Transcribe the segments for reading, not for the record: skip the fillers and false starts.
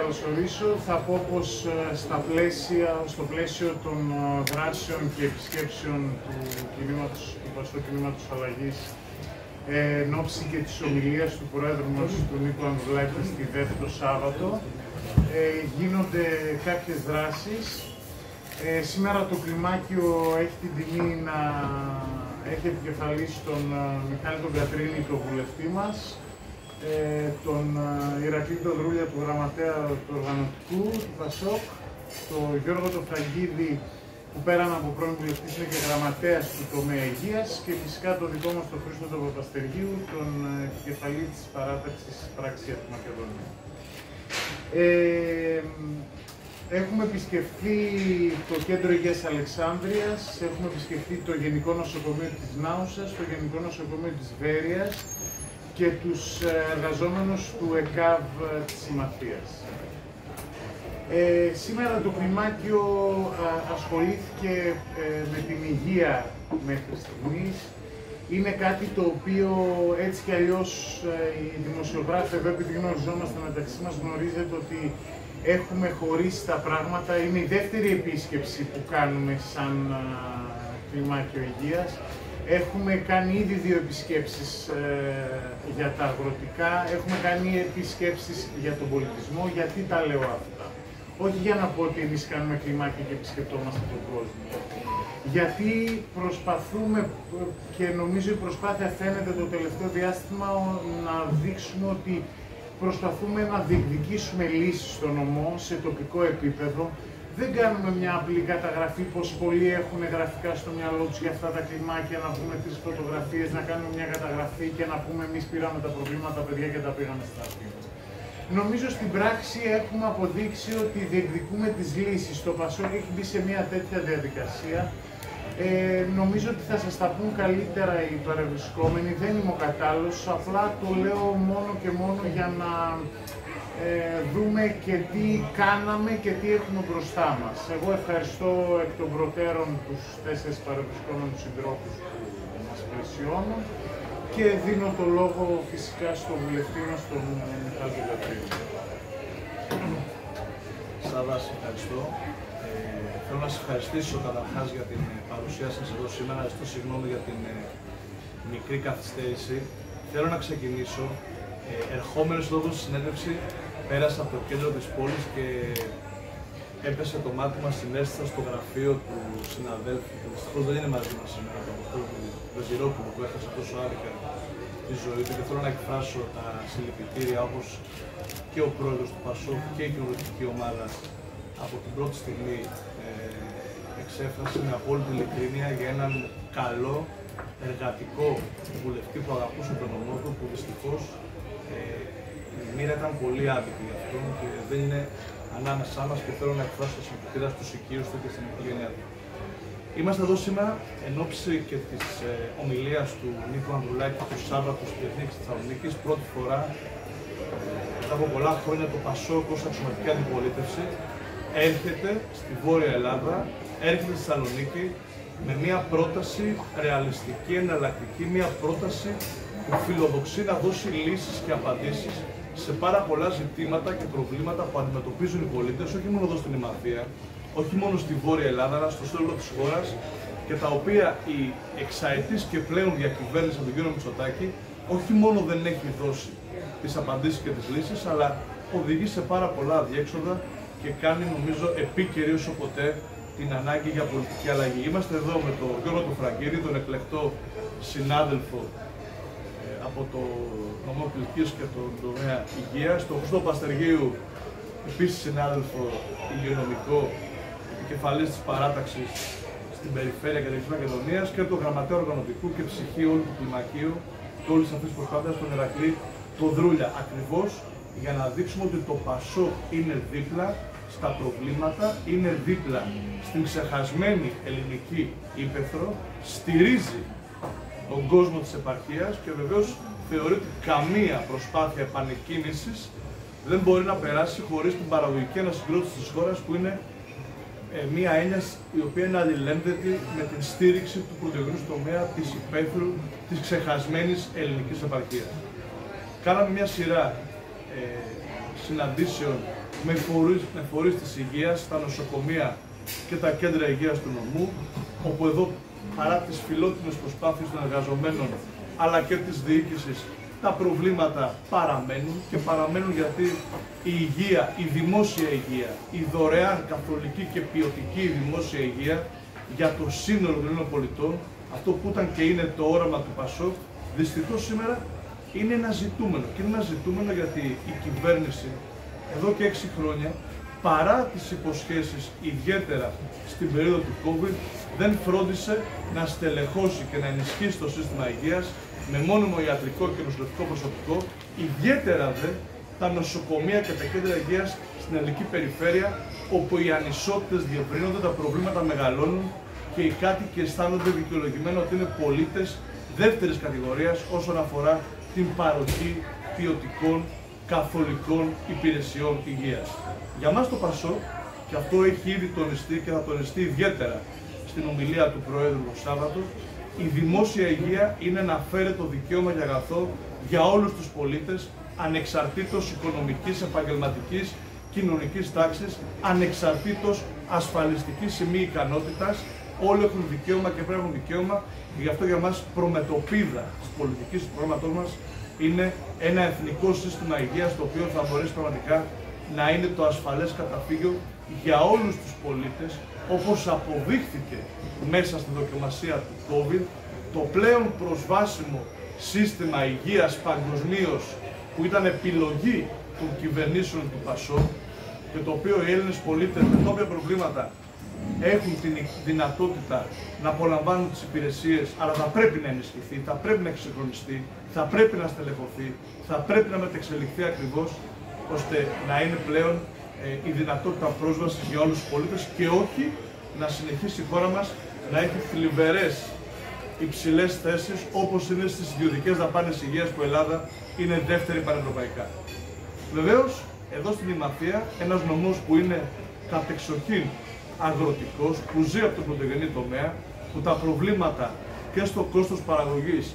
καλωσορίσω. Θα πω πως στο πλαίσιο των δράσεων και επισκέψεων του Πασόκ Κινήματος Αλλαγής εν ώψη και της ομιλίας του Προέδρου μας, του Νίκου Ανδρουλάκη, στη ΔΕΘ το Σάββατο, γίνονται κάποιες δράσεις. Σήμερα το κλιμάκιο έχει την τιμή να έχει επικεφαλής τον Μιχάλη τον Κατρίνη, τον βουλευτή μας, τον Ηρακλή τον Δρούλια, του γραμματέα του οργανωτικού του Πασόκ, τον Γιώργο τον Φραγκίδη, που πέραν από πρώην βουλευτής είναι και γραμματέας του τομέα υγείας, και φυσικά το δικό μας τον Χρήστο τον Παπαστεργίου, τον επικεφαλή της παράταξης Πράξη για τη Μακεδονία. Έχουμε επισκεφθεί το Κέντρο Υγείας Αλεξάνδρειας, έχουμε επισκεφθεί το Γενικό Νοσοκομείο της Νάουσας, το Γενικό Νοσοκομείο της Βέρειας και τους εργαζόμενους του ΕΚΑΒ της Συμμαθίας. Σήμερα το κλιμάκιο ασχολήθηκε με την υγεία μέχρι στιγμής. Είναι κάτι το οποίο έτσι κι αλλιώς οι δημοσιογράφοι, εδώ επειδή γνωριζόμαστε μεταξύ μας, γνωρίζετε ότι έχουμε χωρίσει τα πράγματα. Είναι η δεύτερη επίσκεψη που κάνουμε σαν κλιμάκιο υγείας. Έχουμε κάνει ήδη 2 επισκέψεις για τα αγροτικά, έχουμε κάνει επισκέψεις για τον πολιτισμό. Γιατί τα λέω αυτά? Όχι για να πω ότι εμείς κάνουμε κλιμάκια και επισκεπτόμαστε τον κόσμο. Γιατί προσπαθούμε, και νομίζω η προσπάθεια φαίνεται το τελευταίο διάστημα, να δείξουμε ότι προσπαθούμε να διεκδικήσουμε λύσεις στο νομό σε τοπικό επίπεδο. Δεν κάνουμε μια απλή καταγραφή, πως πολλοί έχουν γραφικά στο μυαλό τους για αυτά τα κλιμάκια, να πούμε τις φωτογραφίες, να κάνουμε μια καταγραφή και να πούμε εμείς πήραμε τα προβλήματα, παιδιά, και τα πήγαμε στα αρχεία. Νομίζω στην πράξη έχουμε αποδείξει ότι διεκδικούμε τις λύσεις. Το Πασόκ έχει μπει σε μια τέτοια διαδικασία. Νομίζω ότι θα σας τα πούν καλύτερα οι παρευρισκόμενοι, δεν είμαι ο κατάλληλος, απλά το λέω μόνο και μόνο για να δούμε και τι κάναμε και τι έχουμε μπροστά μας. Εγώ ευχαριστώ εκ των προτέρων τους 4 παρευρισκόμενους συντρόφους που μας πλαισιώνουν και δίνω το λόγο φυσικά στον βουλευτή μας, τον Μιχάλη Κατρίνη. Σάβα, ευχαριστώ. Θέλω να σας ευχαριστήσω καταρχάς για την παρουσία σας εδώ σήμερα. Ζητώ συγγνώμη για την μικρή καθυστέρηση. Θέλω να ξεκινήσω. Ερχόμενος εδώ στη συνέντευξη, πέρασα από το κέντρο της πόλης και έπεσε το μάτι μας στην αίσθηση στο γραφείο του συναδέλφου, που δυστυχώς δεν είναι μαζί μας σήμερα, του Βεζιρόπουλου, που έχασε τόσο άδικα τη ζωή του, και θέλω να εκφράσω τα συλληπιτήρια, όπως και ο πρόεδρος του Πασόκ και η κοινοβουλευτική ομάδα από την πρώτη στιγμή εξέφρασε με απόλυτη ειλικρίνεια για έναν καλό, εργατικό βουλευτή που αγαπούσε τον νομό του, που δυστυχώς η μοίρα ήταν πολύ άδικη για αυτόν και δεν είναι ανάμεσά μας, και θέλω να εκφράσω τα συλληπιτήρια στους οικείους του και στην οικογένειά του. Είμαστε εδώ σήμερα εν ώψη και της ομιλίας του Νίκου Ανδρουλάκη του Σάββατου στη Εθνική Θεσσαλονίκης. Πρώτη φορά μετά από πολλά χρόνια το Πασόκ ως αξιωματική αντιπολίτευση έρχεται στη Βόρεια Ελλάδα, έρχεται στη Θεσσαλονίκη με μια πρόταση ρεαλιστική, εναλλακτική, μια πρόταση που φιλοδοξεί να δώσει λύσεις και απαντήσεις σε πάρα πολλά ζητήματα και προβλήματα που αντιμετωπίζουν οι πολίτες, όχι μόνο εδώ στην Ημαθία, όχι μόνο στη Βόρεια Ελλάδα, αλλά στο σύνολο της χώρας, και τα οποία η εξαετής και πλέον διακυβέρνηση από τον κύριο Μητσοτάκη όχι μόνο δεν έχει δώσει τις απαντήσεις και τις λύσεις, αλλά οδηγεί σε πάρα πολλά αδιέξοδα και κάνει, νομίζω, επίκαιρη όσο ποτέ την ανάγκη για πολιτική αλλαγή. Είμαστε εδώ με τον Γιώργο τον Φραγκίδη, τον εκλεκτό συνάδελφο από το νομό Κιλκής και τον τομέα υγείας, τον Χρήστο Παπαστεργίου, επίσης συνάδελφο υγειονομικό, επικεφαλής της παράταξης στην περιφέρεια και της Μακεδονίας, και τον γραμματέα οργανωτικού και ψυχή όλου του κλιμακίου και όλης αυτής της προσπάθειας, τον Ηρακλή τον Δρούλια, ακριβώς για να δείξουμε ότι το Πασόκ είναι δίπλα στα προβλήματα, είναι δίπλα στην ξεχασμένη ελληνική ύπαιθρο, στηρίζει τον κόσμο της επαρχίας και βεβαίως θεωρεί ότι καμία προσπάθεια επανεκκίνησης δεν μπορεί να περάσει χωρίς την παραγωγική ανασυγκρότηση της χώρας, που είναι μία έννοια η οποία είναι αλληλένδετη με την στήριξη του πρωτογενούς τομέα της υπαίθρου, της ξεχασμένης ελληνικής επαρχίας. Κάναμε μια σειρά συναντήσεων με φορείς της υγείας, τα νοσοκομεία και τα κέντρα υγείας του νομού, όπου εδώ παρά τις φιλότιμες προσπάθειες των εργαζομένων αλλά και της διοίκησης, τα προβλήματα παραμένουν και παραμένουν γιατί η υγεία, η δημόσια υγεία, η δωρεάν καθολική και ποιοτική δημόσια υγεία για το σύνολο των Ελλήνων πολιτών, αυτό που ήταν και είναι το όραμα του ΠΑΣΟΚ, δυστυχώς σήμερα είναι ένα ζητούμενο. Και είναι ένα ζητούμενο γιατί η κυβέρνηση εδώ και 6 χρόνια, παρά τις υποσχέσεις, ιδιαίτερα στην περίοδο του COVID, δεν φρόντισε να στελεχώσει και να ενισχύσει το σύστημα υγείας με μόνιμο ιατρικό και νοσηλευτικό προσωπικό, ιδιαίτερα δε τα νοσοκομεία και τα κέντρα υγείας στην ελληνική περιφέρεια, όπου οι ανισότητες διευρύνονται, τα προβλήματα μεγαλώνουν και οι κάτοικοι αισθάνονται δικαιολογημένα ότι είναι πολίτες δεύτερης κατηγορίας όσον αφορά την παροχή ποιοτικών καθολικών υπηρεσιών υγείας. Για μας το ΠΑΣΟΚ, και αυτό έχει ήδη τονιστεί και θα τονιστεί ιδιαίτερα στην ομιλία του Προέδρου το Σάββατο, η δημόσια υγεία είναι ένα αφαίρετο δικαίωμα και αγαθό για όλους τους πολίτες, ανεξαρτήτως οικονομικής, επαγγελματικής, κοινωνικής τάξης, ανεξαρτήτως ασφαλιστικής ή μη ικανότητας. Όλοι έχουν δικαίωμα και πρέπει να έχουν δικαίωμα, και γι' αυτό για μας προμετωπίδα της πολιτικής του προγράμματός μας είναι ένα εθνικό σύστημα υγείας, το οποίο θα μπορέσει πραγματικά να είναι το ασφαλές καταφύγιο για όλους τους πολίτες, όπως αποδείχθηκε μέσα στη δοκιμασία του COVID, το πλέον προσβάσιμο σύστημα υγείας παγκοσμίως που ήταν επιλογή των κυβερνήσεων του ΠΑΣΟΚ και το οποίο οι Έλληνες πολίτες με τόπια προβλήματα έχουν την δυνατότητα να απολαμβάνουν τις υπηρεσίες, αλλά θα πρέπει να ενισχυθεί, θα πρέπει να εξυγχρονιστεί, θα πρέπει να στελεχωθεί, θα πρέπει να μετεξελιχθεί ακριβώς, ώστε να είναι πλέον η δυνατότητα πρόσβασης για όλους τους πολίτες και όχι να συνεχίσει η χώρα μας να έχει θλιβερές υψηλές θέσεις όπως είναι στις ιδιωτικές δαπάνες υγείας που η Ελλάδα είναι δεύτερη πανευρωπαϊκά. Βεβαίως, εδώ στην Ημαθία, ένας νομός που είναι κατεξοχήν αγροτικός, που ζει από τον πρωτογενή τομέα, που τα προβλήματα και στο κόστος παραγωγής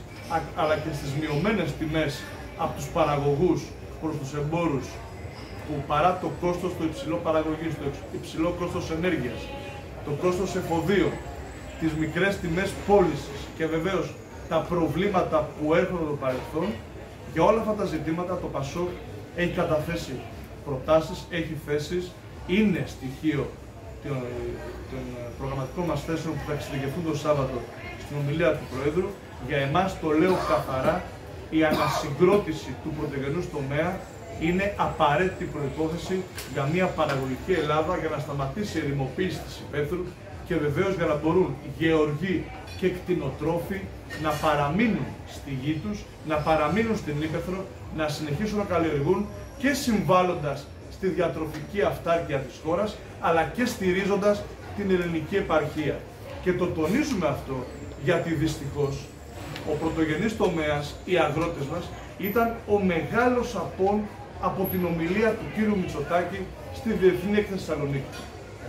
αλλά και στις μειωμένες τιμές από τους παραγωγούς προς τους εμπόρους, που παρά το κόστος, το υψηλό παραγωγής, το υψηλό κόστος ενέργειας, το κόστος εφοδίων, τις μικρές τιμές πώλησης και βεβαίως τα προβλήματα που έρχονται από το παρελθόν, για όλα αυτά τα ζητήματα το ΠΑΣΟΚ έχει καταθέσει προτάσεις, έχει θέσεις, είναι στοιχείο των προγραμματικών μας θέσεων που θα εξειδικευτούν το Σάββατο στην ομιλία του Προέδρου. Για εμάς, το λέω καθαρά, η ανασυγκρότηση του πρωτογενούς τομέα είναι απαραίτητη προϋπόθεση για μια παραγωγική Ελλάδα, για να σταματήσει η ερημοποίηση της υπαίθρου και βεβαίως για να μπορούν γεωργοί και κτηνοτρόφοι να παραμείνουν στη γη τους, να παραμείνουν στην ύπαιθρο, να συνεχίσουν να καλλιεργούν και συμβάλλοντας στη διατροφική αυτάρκεια της χώρας, αλλά και στηρίζοντας την ελληνική επαρχία. Και το τονίζουμε αυτό γιατί δυστυχώς ο πρωτογενής τομέας, οι αγρότες μας, ήταν ο μεγάλος απόν από την ομιλία του κύριου Μητσοτάκη στη Διεθνή Έκθεση Θεσσαλονίκη.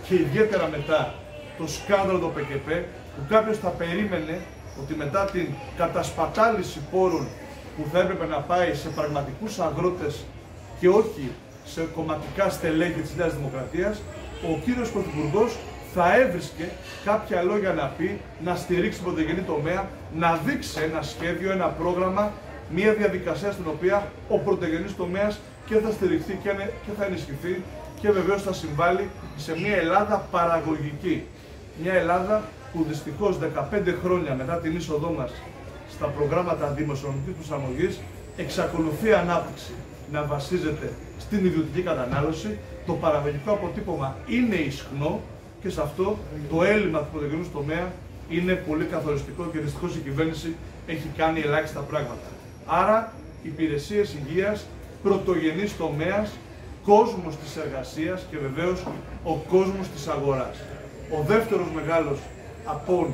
Και ιδιαίτερα μετά το σκάνδαλο του ΠΚΠ, που κάποιος θα περίμενε ότι μετά την κατασπατάληση πόρων που θα έπρεπε να πάει σε πραγματικούς αγρότες και όχι σε κομματικά στελέχη της Νέας Δημοκρατίας, ο κύριος Πρωθυπουργός θα έβρισκε κάποια λόγια να πει, να στηρίξει τον πρωτογενή τομέα, να δείξει ένα σχέδιο, ένα πρόγραμμα, μια διαδικασία στην οποία ο πρωτογενής τομέας και θα στηριχθεί και θα ενισχυθεί και βεβαίως θα συμβάλλει σε μια Ελλάδα παραγωγική. Μια Ελλάδα που δυστυχώς 15 χρόνια μετά την είσοδό μας στα προγράμματα δημοσιονομικής προσαρμογής εξακολουθεί η ανάπτυξη να βασίζεται στην ιδιωτική κατανάλωση, το παραγωγικό αποτύπωμα είναι ισχνό και σε αυτό το έλλειμμα του πρωτογενούς τομέα είναι πολύ καθοριστικό και δυστυχώς η κυβέρνηση έχει κάνει ελάχιστα πράγματα. Άρα, υπηρεσίες υγείας, πρωτογενής τομέας, κόσμος της εργασίας και βεβαίως ο κόσμος της αγοράς. Ο δεύτερος μεγάλος απόν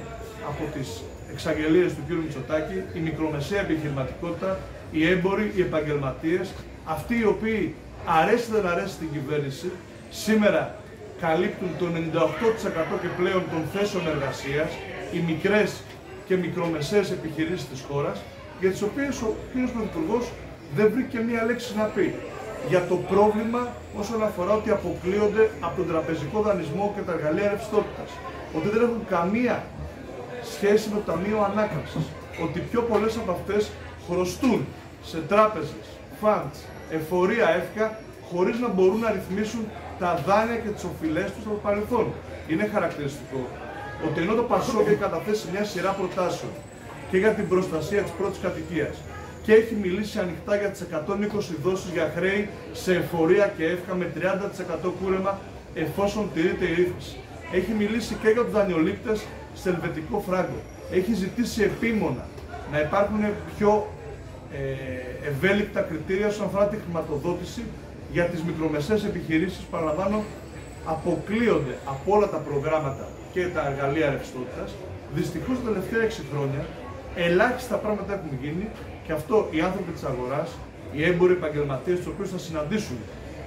από τις εξαγγελίες του κ. Μητσοτάκη, η μικρομεσαία επιχειρηματικότητα, οι έμποροι, οι επαγγελματίες, αυτοί οι οποίοι αρέσει δεν αρέσει στην κυβέρνηση, σήμερα καλύπτουν το 98% και πλέον των θέσεων εργασίας, οι μικρές και μικρομεσαίες επιχειρήσεις της χώρας, για τις οποίες ο κ. Πρωθυπουργός δεν βρήκε μία λέξη να πει. για το πρόβλημα όσον αφορά ότι αποκλείονται από τον τραπεζικό δανεισμό και τα εργαλεία ρευστότητας. Ότι δεν έχουν καμία σχέση με το Ταμείο Ανάκαμψης. Ότι πιο πολλές από αυτές χρωστούν σε τράπεζες, funds, εφορία, εύκα, χωρίς να μπορούν να ρυθμίσουν τα δάνεια και τις οφειλές τους στο παρελθόν. Είναι χαρακτηριστικό ότι ενώ το ΠΑΣΟΚ έχει καταθέσει μια σειρά προτάσεων και για την προστασία της πρώτης κατοικίας και έχει μιλήσει ανοιχτά για τις 120 δόσεις για χρέη σε εφορία και εύκα με 30% κούρεμα εφόσον τηρείται η ρύθμιση. Έχει μιλήσει και για τους δανειολήπτες σε ελβετικό φράγκο. Έχει ζητήσει επίμονα να υπάρχουν πιο ευέλικτα κριτήρια όσον αφορά τη χρηματοδότηση για τις μικρομεσαίες επιχειρήσεις που, παραλαμβάνω, αποκλείονται από όλα τα προγράμματα και τα εργαλεία ρευστότητας. Δυστυχώς τα τελευταία 6 χρόνια ελάχιστα πράγματα έχουν γίνει και αυτό οι άνθρωποι της αγοράς, οι έμποροι επαγγελματίες, τους οποίους θα συναντήσουν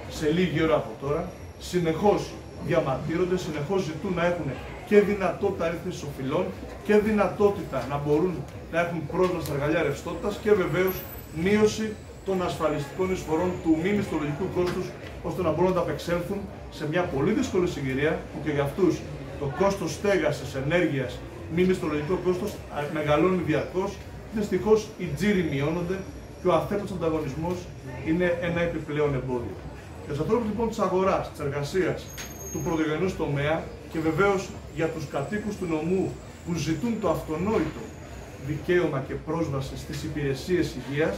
σε λίγη ώρα από τώρα, συνεχώς διαμαρτύρονται, συνεχώς ζητούν να έχουν και δυνατότητα ρύθμισης οφειλών και δυνατότητα να μπορούν να έχουν πρόσβαση στα εργαλεία ρευστότητας και βεβαίως μείωση των ασφαλιστικών εισφορών του μη μισθολογικού κόστους, ώστε να μπορούν να ανταπεξέλθουν σε μια πολύ δύσκολη συγκυρία που και για αυτούς το κόστος στέγασης, ενέργειας, μη μισθολογικό κόστος μεγαλώνει διαρκώς. Δυστυχώς οι τζίροι μειώνονται και ο αθέμητος ανταγωνισμός είναι ένα επιπλέον εμπόδιο. Για τους ανθρώπους λοιπόν της αγοράς, της εργασίας, του πρωτογενούς τομέα και βεβαίως για τους κατοίκους του νομού που ζητούν το αυτονόητο δικαίωμα και πρόσβαση στις υπηρεσίες υγείας,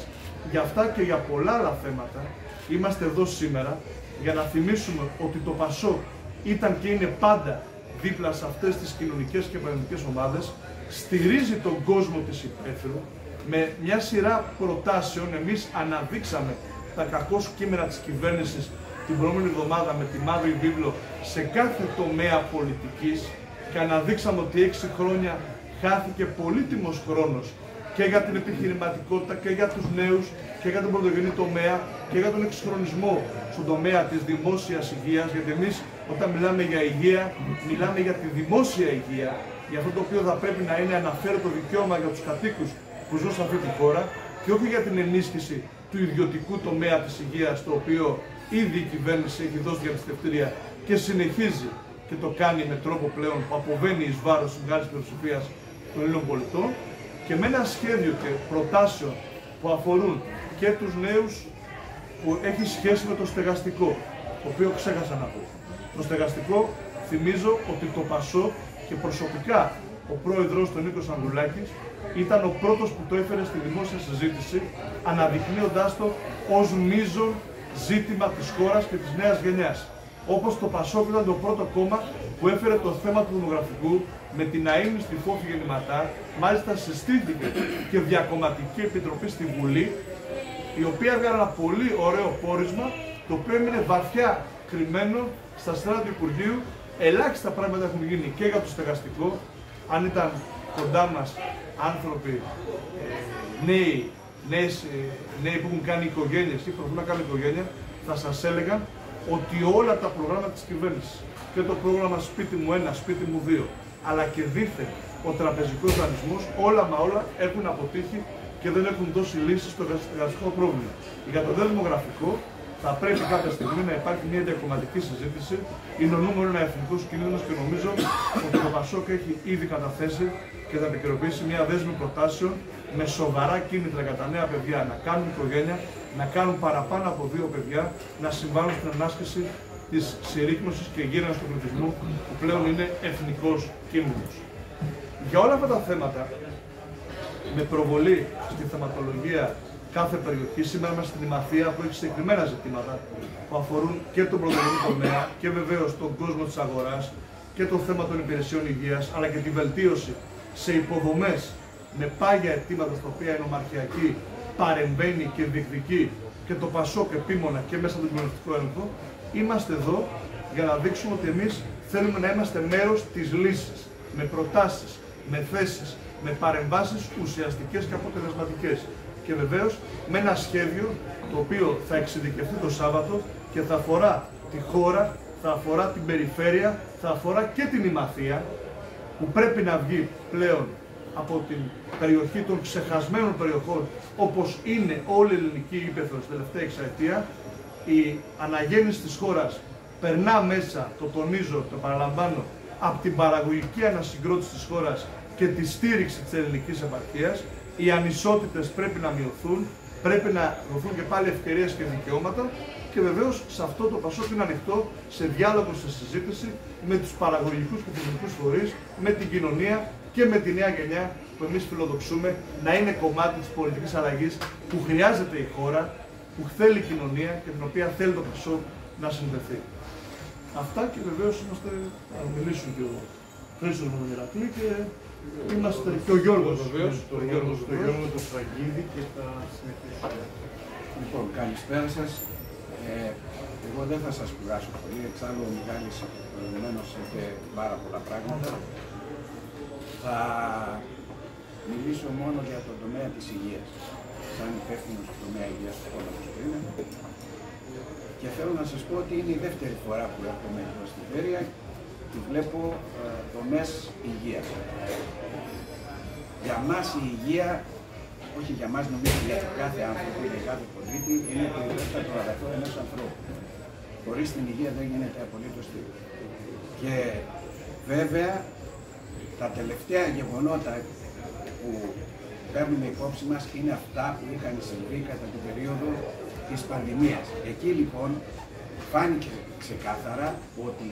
για αυτά και για πολλά άλλα θέματα είμαστε εδώ σήμερα για να θυμίσουμε ότι το ΠΑΣΟΚ ήταν και είναι πάντα δίπλα σε αυτές τις κοινωνικές και επαγγελματικές ομάδες, στηρίζει τον κόσμο της υπαίθρου με μια σειρά προτάσεων. Εμείς αναδείξαμε τα κακώς κείμενα της κυβέρνησης την προηγούμενη εβδομάδα με τη μαύρη βίβλο σε κάθε τομέα πολιτικής και αναδείξαμε ότι 6 χρόνια χάθηκε πολύτιμος χρόνος και για την επιχειρηματικότητα και για τους νέους και για τον πρωτογενή τομέα και για τον εξυγχρονισμό στον τομέα της δημόσιας υγείας, γιατί εμείς όταν μιλάμε για υγεία, μιλάμε για τη δημόσια υγεία, για αυτό το οποίο θα πρέπει να είναι αναφέρετο δικαίωμα για τους κατοίκους που ζουν σε αυτή τη χώρα και όχι για την ενίσχυση του ιδιωτικού τομέα της υγείας, το οποίο ήδη η κυβέρνηση έχει δώσει διαπιστευτήρια και συνεχίζει και το κάνει με τρόπο πλέον που αποβαίνει εις βάρος της μεγάλης πλειοψηφίας των Ελλήνων πολιτών, και με ένα σχέδιο και προτάσεων που αφορούν και τους νέους, που έχει σχέση με το στεγαστικό, το οποίο ξέχασα να πω. Το στεγαστικό, θυμίζω ότι το ΠΑΣΟΚ και προσωπικά ο πρόεδρος του Νίκος Ανδρουλάκης ήταν ο πρώτος που το έφερε στη δημόσια συζήτηση, αναδεικνύοντάς το ως μείζον ζήτημα της χώρας και της νέας γενιάς. Όπως το ΠΑΣΟΚ ήταν το πρώτο κόμμα που έφερε το θέμα του δημογραφικού με την αείμνηστη Φόφη Γεννηματά, μάλιστα συστήθηκε και διακομματική επιτροπή στη Βουλή, η οποία έβγαλε ένα πολύ ωραίο πόρισμα, το οποίο έμεινε βαθιά κρυμμένο στα στράτα του Υπουργείου. Ελάχιστα πράγματα έχουν γίνει και για το στεγαστικό. Αν ήταν κοντά μας άνθρωποι, νέοι που έχουν κάνει οικογένειες ή προσπαθούν να κάνουν οικογένεια, θα σας έλεγαν ότι όλα τα προγράμματα της κυβέρνησης και το πρόγραμμα Σπίτι μου 1, Σπίτι μου 2, αλλά και δήθεν ο τραπεζικός δανεισμός, όλα μα όλα έχουν αποτύχει και δεν έχουν δώσει λύσεις στο εργασιακό πρόβλημα. Για το δε δημογραφικό θα πρέπει κάποια στιγμή να υπάρχει μια διακομματική συζήτηση. Είναι ο νούμερο ένα εθνικός κίνδυνος και νομίζω ότι το ΠΑΣΟΚ έχει ήδη καταθέσει και θα επικαιροποιήσει μια δέσμη προτάσεων με σοβαρά κίνητρα για τα νέα παιδιά να κάνουν οικογένεια, να κάνουν παραπάνω από 2 παιδιά, να συμβάλλουν στην ανάσκηση της συρρίκνωσης και γύρανσης του πληθυσμού, που πλέον είναι εθνικός κίνδυνος. Για όλα αυτά τα θέματα, με προβολή στη θεματολογία κάθε περιοχή, σήμερα είμαστε στην Ημαθία που έχει συγκεκριμένα ζητήματα που αφορούν και τον πρωτογενή τομέα και βεβαίως τον κόσμο της αγοράς και το θέμα των υπηρεσιών υγείας, αλλά και τη βελτίωση σε υποδομές με πάγια αιτήματα στα οποία η νομαρχιακή παρεμβαίνει και διεκδικεί και το ΠΑΣΟΚ επίμονα και μέσα από τον κοινωνικό έλεγχο. Είμαστε εδώ για να δείξουμε ότι εμείς θέλουμε να είμαστε μέρος της λύσης, με προτάσεις, με θέσεις, με παρεμβάσεις ουσιαστικές και αποτελεσματικές. Και βεβαίως με ένα σχέδιο το οποίο θα εξειδικευτεί το Σάββατο και θα αφορά τη χώρα, θα αφορά την περιφέρεια, θα αφορά και την Ημαθία, που πρέπει να βγει πλέον από την περιοχή των ξεχασμένων περιοχών, όπως είναι όλη η ελληνική ύπαιθρος τελευταία εξαετία, η αναγέννηση της χώρας περνά μέσα, το τονίζω, το παραλαμβάνω, από την παραγωγική ανασυγκρότηση της χώρας και τη στήριξη της ελληνικής επαρχίας. Οι ανισότητες πρέπει να μειωθούν, πρέπει να δοθούν και πάλι ευκαιρίες και δικαιώματα και βεβαίως σε αυτό το ΠΑΣΟΚ είναι ανοιχτό σε διάλογο, σε συζήτηση με τους παραγωγικούς και θεσμικούς φορείς, με την κοινωνία και με τη νέα γενιά που εμείς φιλοδοξούμε να είναι κομμάτι της πολιτικής αλλαγής που χρειάζεται η χώρα, που θέλει η κοινωνία και την οποία θέλει το ΠΑΣΟΚ να συνδεθεί. Αυτά και βεβαίως είμαστε, θα μιλήσουν και ο Χρήστος με τον Ηρακλή και είμαστε και ο Γιώργος βεβαίως. Το Γιώργο το Σφραγίδη και θα συνεχίσουμε. Λοιπόν, καλησπέρα σας. Εγώ δεν θα σας κουράσω πολύ, εξάλλου ο Μιχάλης προηγουμένως είπε πάρα πολλά πράγματα. Θα μιλήσω μόνο για τον τομέα της υγείας, σαν υπεύθυνος του τομέα υγείας του κόμματος που είναι. Και θέλω να σας πω ότι είναι η δεύτερη φορά που έρχομαι εδώ στην Βέρεια και βλέπω τομές υγείας. Για μας η υγεία, όχι για μας, νομίζω για κάθε άνθρωπο, για κάθε πολίτη, είναι το υψηλότερο αγαθό ενός ανθρώπου. Χωρίς την υγεία δεν γίνεται απολύτως τίποτα. Και βέβαια τα τελευταία γεγονότα που παίρνουμε υπόψη μας είναι αυτά που είχαν συμβεί κατά την περίοδο της πανδημίας. Εκεί λοιπόν φάνηκε ξεκάθαρα ότι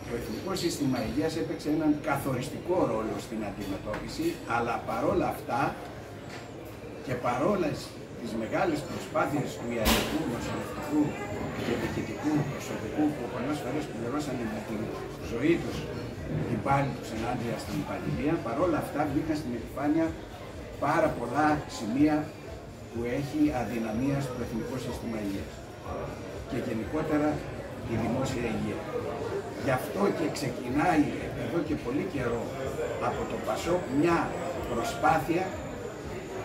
το Εθνικό Σύστημα Υγείας έπαιξε έναν καθοριστικό ρόλο στην αντιμετώπιση, αλλά παρόλα αυτά και παρόλα τις μεγάλες προσπάθειες του ιατρικού, νοσηλευτικού και διοικητικού προσωπικού που πολλές φορές πληρώσανε με τη ζωή τους την πάλη τους ενάντια στην πανδημία, παρόλα αυτά βγήκαν στην επιφάνεια πάρα πολλά σημεία που έχει αδυναμία στο Εθνικό Σύστημα Υγείας και γενικότερα η δημόσια υγεία. Γι' αυτό και ξεκινάει εδώ και πολύ καιρό από το ΠΑΣΟΚ μια προσπάθεια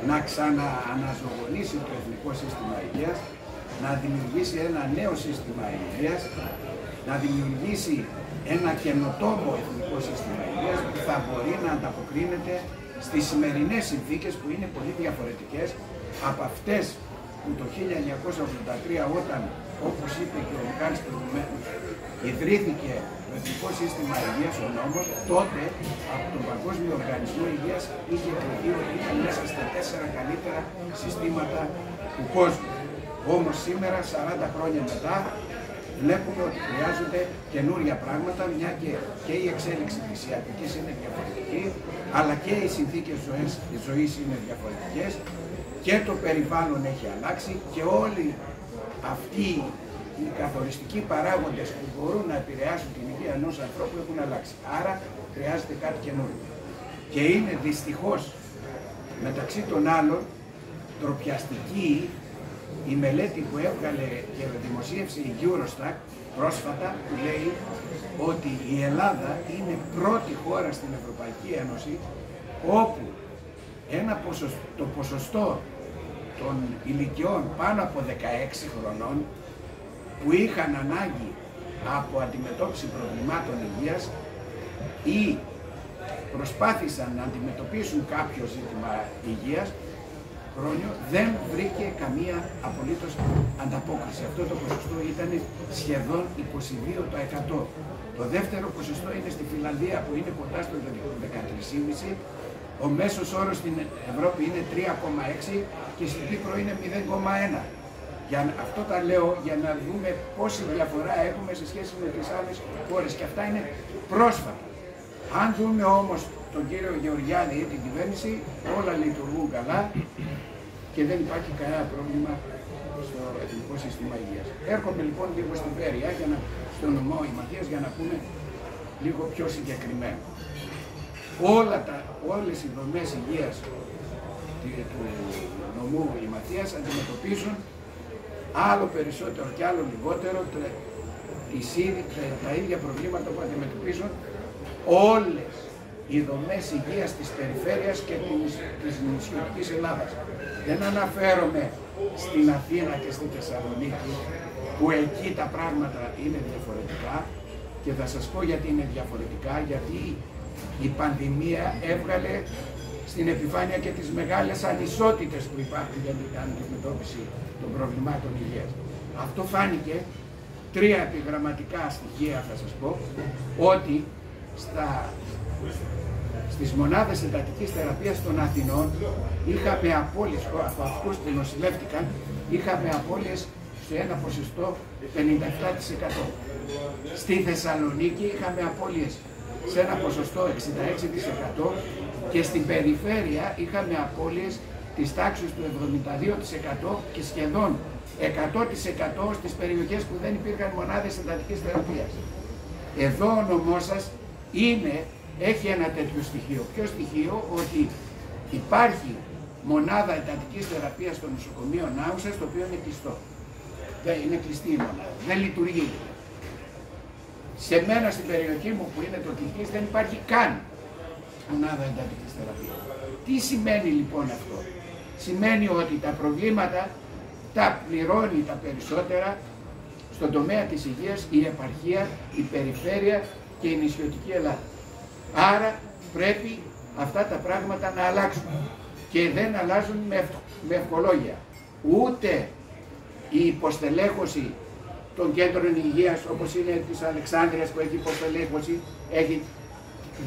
να ξανααναζωογονήσει το Εθνικό Σύστημα Υγείας, να δημιουργήσει ένα νέο σύστημα υγείας, να δημιουργήσει ένα καινοτόμο Εθνικό Σύστημα Υγείας που θα μπορεί να ανταποκρίνεται στις σημερινές συνθήκες που είναι πολύ διαφορετικές από αυτές που το 1983 όταν, όπως είπε και ο Μιχάλης προηγουμένως, ιδρύθηκε το Εθνικό Σύστημα Υγείας, ο νόμος, τότε από τον Παγκόσμιο Οργανισμό Υγείας είχε κριθεί ότι ήταν μέσα στα 4 καλύτερα συστήματα του κόσμου. Όμως σήμερα, 40 χρόνια μετά, βλέπουμε ότι χρειάζονται καινούρια πράγματα, μια και η εξέλιξη της ιατρικής είναι διαφορετική, αλλά και οι συνθήκες ζωής είναι διαφορετικές και το περιβάλλον έχει αλλάξει και όλοι αυτοί οι καθοριστικοί παράγοντες που μπορούν να επηρεάσουν την υγεία ενός ανθρώπου έχουν αλλάξει. Άρα χρειάζεται κάτι καινούριο. Και είναι δυστυχώς μεταξύ των άλλων ντροπιαστική η μελέτη που έβγαλε και δημοσίευσε η Eurostat πρόσφατα που λέει ότι η Ελλάδα είναι πρώτη χώρα στην Ευρωπαϊκή Ένωση όπου το ποσοστό των ηλικιών πάνω από 16 χρονών που είχαν ανάγκη από αντιμετώπιση προβλημάτων υγείας ή προσπάθησαν να αντιμετωπίσουν κάποιο ζήτημα υγείας χρόνιο, δεν βρήκε καμία απολύτως ανταπόκριση. Αυτό το ποσοστό ήταν σχεδόν 22%. Το δεύτερο ποσοστό είναι στη Φιλανδία που είναι κοντά στο 13,5%. Ο μέσος όρος στην Ευρώπη είναι 3,6% και στην Κύπρο είναι 0,1%. Αυτό τα λέω για να δούμε πόση διαφορά έχουμε σε σχέση με τις άλλες χώρες και αυτά είναι πρόσφατα. Αν δούμε όμως τον κύριο Γεωργιάδη ή την κυβέρνηση, όλα λειτουργούν καλά και δεν υπάρχει κανένα πρόβλημα στο Εθνικό Σύστημα Υγείας. Έρχομαι λοιπόν λίγο στην Βέρεια, στον νομό Ηματίας, για να πούμε λίγο πιο συγκεκριμένα. Όλες οι δομές υγείας του νομού Ηματίας αντιμετωπίζουν άλλο περισσότερο και άλλο λιγότερο τα ίδια προβλήματα που αντιμετωπίζουν όλες οι δομές υγείας της περιφέρειας και της νησιωτικής Ελλάδας. Δεν αναφέρομαι στην Αθήνα και στη Θεσσαλονίκη, που εκεί τα πράγματα είναι διαφορετικά και θα σας πω γιατί είναι διαφορετικά, γιατί η πανδημία έβγαλε στην επιφάνεια και τις μεγάλες ανισότητες που υπάρχουν για την αντιμετώπιση των προβλημάτων υγείας. Αυτό φάνηκε, 3 επιγραμματικά στοιχεία θα σας πω, ότι στις μονάδες εντατικής θεραπείας των Αθηνών είχαμε απώλειες, από αυτούς που νοσηλεύτηκαν, είχαμε απώλειες σε ένα ποσοστό 57%. Στη Θεσσαλονίκη είχαμε απώλειες σε ένα ποσοστό 66% και στην περιφέρεια είχαμε απώλειες της τάξης του 72% και σχεδόν 100% στις περιοχές που δεν υπήρχαν μονάδες εντατικής θεραπείας. Εδώ ο νομός σας έχει ένα τέτοιο στοιχείο. Ποιο στοιχείο? Ότι υπάρχει μονάδα εντατικής θεραπείας στο νοσοκομείο Νάουσας, το οποίο είναι κλειστό. Είναι κλειστή η μονάδα, δεν λειτουργεί. Σε μένα στην περιοχή μου που είναι το Κιλκής δεν υπάρχει καν μονάδα εντατικής θεραπείας. Τι σημαίνει λοιπόν αυτό? Σημαίνει ότι τα προβλήματα τα πληρώνει τα περισσότερα στον τομέα της υγείας η επαρχία, η περιφέρεια και η νησιωτική Ελλάδα. Άρα πρέπει αυτά τα πράγματα να αλλάξουν και δεν αλλάζουν με ευκολόγια. Ούτε η υποστελέχωση των κέντρων υγείας όπως είναι της Αλεξάνδρειας που έχει υποστελέχωση, έχει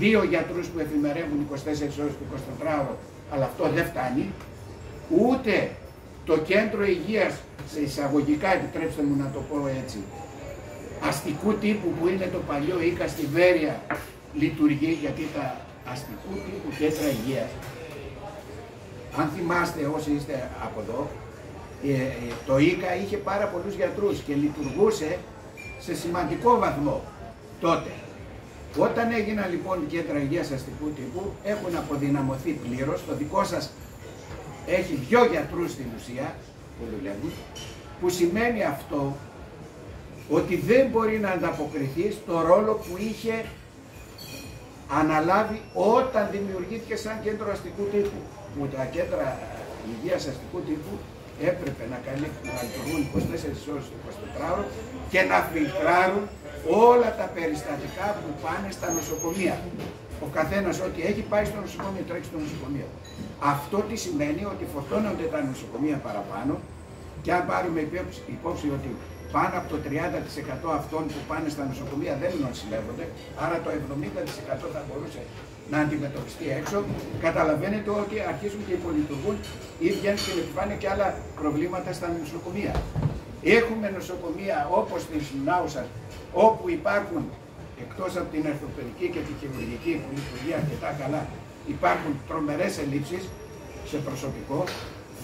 2 γιατρούς που εφημερεύουν 24 ώρες το 24ωρο, αλλά αυτό δεν φτάνει. Ούτε το κέντρο υγείας, σε εισαγωγικά επιτρέψτε μου να το πω έτσι, αστικού τύπου που είναι το παλιό Ίκα στη Βέρεια λειτουργεί, γιατί τα αστικού τύπου κέντρα υγείας, αν θυμάστε όσοι είστε από εδώ, το Ίκα είχε πάρα πολλούς γιατρούς και λειτουργούσε σε σημαντικό βαθμό τότε. Όταν έγιναν λοιπόν κέντρα υγείας αστικού τύπου έχουν αποδυναμωθεί πλήρως. Το δικό σας έχει 2 γιατρούς στην ουσία που δουλεύουν, που σημαίνει αυτό ότι δεν μπορεί να ανταποκριθεί στο ρόλο που είχε αναλάβει όταν δημιουργήθηκε σαν κέντρο αστικού τύπου, που τα κέντρα υγείας αστικού τύπου έπρεπε να λειτουργούν 24 ώρες το 24ωρο και να φιλτράρουν όλα τα περιστατικά που πάνε στα νοσοκομεία. Ο καθένας ό,τι έχει πάει στο νοσοκομείο, τρέχει στο νοσοκομείο. Αυτό τι σημαίνει? Ότι φορτώνονται τα νοσοκομεία παραπάνω και αν πάρουμε υπόψη ότι πάνω από το 30% αυτών που πάνε στα νοσοκομεία δεν νοσηλεύονται, άρα το 70% θα μπορούσε να αντιμετωπιστεί έξω, καταλαβαίνετε ότι αρχίζουν και υπολειτουργούν ή βγαίνουν στην επιφάνεια και άλλα προβλήματα στα νοσοκομεία. Έχουμε νοσοκομεία όπως την Νάουσα, όπου υπάρχουν, εκτός από την ορθοπαιδική και τη χειρουργική που λειτουργεί αρκετά καλά, υπάρχουν τρομερές ελλείψεις σε προσωπικό,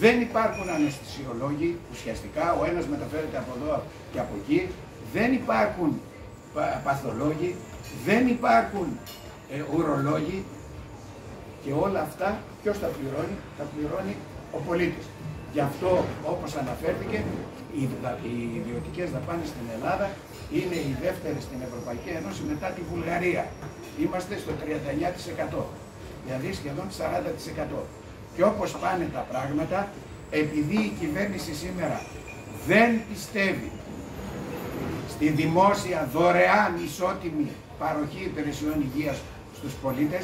δεν υπάρχουν αναισθησιολόγοι ουσιαστικά, ο ένας μεταφέρεται από εδώ και από εκεί, δεν υπάρχουν παθολόγοι, δεν υπάρχουν ουρολόγοι και όλα αυτά ποιος τα πληρώνει? Τα πληρώνει ο πολίτης. Γι' αυτό όπως αναφέρθηκε οι ιδιωτικές δαπάνες στην Ελλάδα είναι οι δεύτερες στην Ευρωπαϊκή Ένωση μετά τη Βουλγαρία. Είμαστε στο 39%, δηλαδή σχεδόν 40%. Και όπως πάνε τα πράγματα, επειδή η κυβέρνηση σήμερα δεν πιστεύει στη δημόσια δωρεάν ισότιμη παροχή υπηρεσιών υγείας στους πολίτες,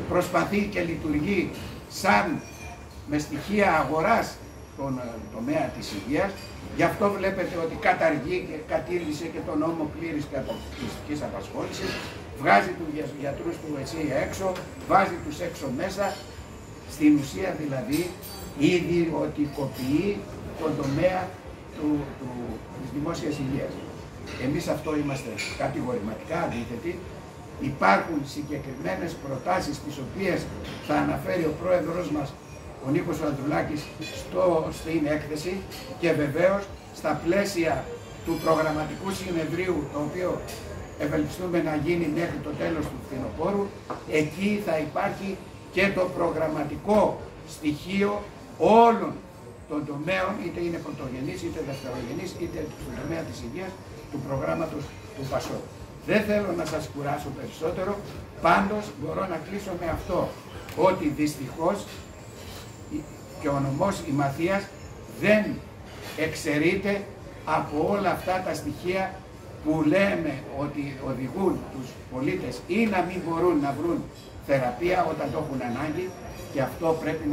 προσπαθεί και λειτουργεί σαν με στοιχεία αγοράς τον τομέα της υγείας. Γι' αυτό βλέπετε ότι καταργεί και κατήργησε και τον νόμο πλήρης και αποκλειστικής απασχόλησης, βγάζει τους γιατρούς του εσύ έξω, βάζει τους έξω μέσα, στην ουσία δηλαδή ιδιωτικοποιεί τον τομέα της δημόσιας υγείας. Εμείς αυτό είμαστε κατηγορηματικά αντίθετοι. Υπάρχουν συγκεκριμένες προτάσεις τις οποίες θα αναφέρει ο πρόεδρος μας, ο Νίκος Ανδρουλάκης, στην έκθεση και βεβαίως στα πλαίσια του προγραμματικού συνεδρίου, το οποίο ευελπιστούμε να γίνει μέχρι το τέλος του φθινοπόρου, εκεί θα υπάρχει και το προγραμματικό στοιχείο όλων των τομέων, είτε είναι πρωτογενής, είτε δευτερογενής, είτε στον τομέα της υγείας, του προγράμματος του ΠΑΣΟ. Δεν θέλω να σας κουράσω περισσότερο, πάντως μπορώ να κλείσω με αυτό, ότι δυστυχώς και ο νομός η Μαθίας δεν εξαιρείται από όλα αυτά τα στοιχεία που λέμε ότι οδηγούν τους πολίτες ή να μην μπορούν να βρουν θεραπεία όταν το έχουν ανάγκη, και αυτό πρέπει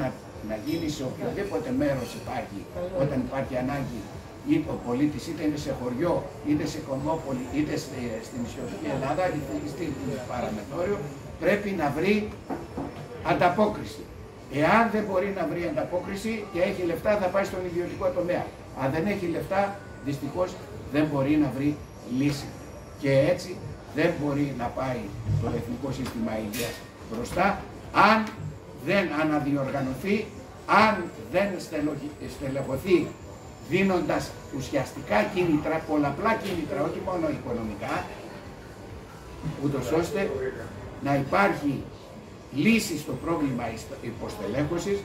να γίνει σε οποιοδήποτε μέρος υπάρχει, όταν υπάρχει ανάγκη, είτε ο πολίτης είτε είναι σε χωριό, είτε σε κομμόπολη, είτε στην νησιωτική Ελλάδα, είτε στην παραμεθόριο, πρέπει να βρει ανταπόκριση. Εάν δεν μπορεί να βρει ανταπόκριση και έχει λεφτά, θα πάει στον ιδιωτικό τομέα. Αν δεν έχει λεφτά, δυστυχώς δεν μπορεί να βρει λύση. Και έτσι δεν μπορεί να πάει το Εθνικό Σύστημα Υγείας μπροστά, αν δεν αναδιοργανωθεί, αν δεν στελεχωθεί δίνοντας ουσιαστικά κίνητρα, πολλαπλά κίνητρα, όχι μόνο οικονομικά, ούτως ώστε να υπάρχει λύση στο πρόβλημα υποστελέχωσης,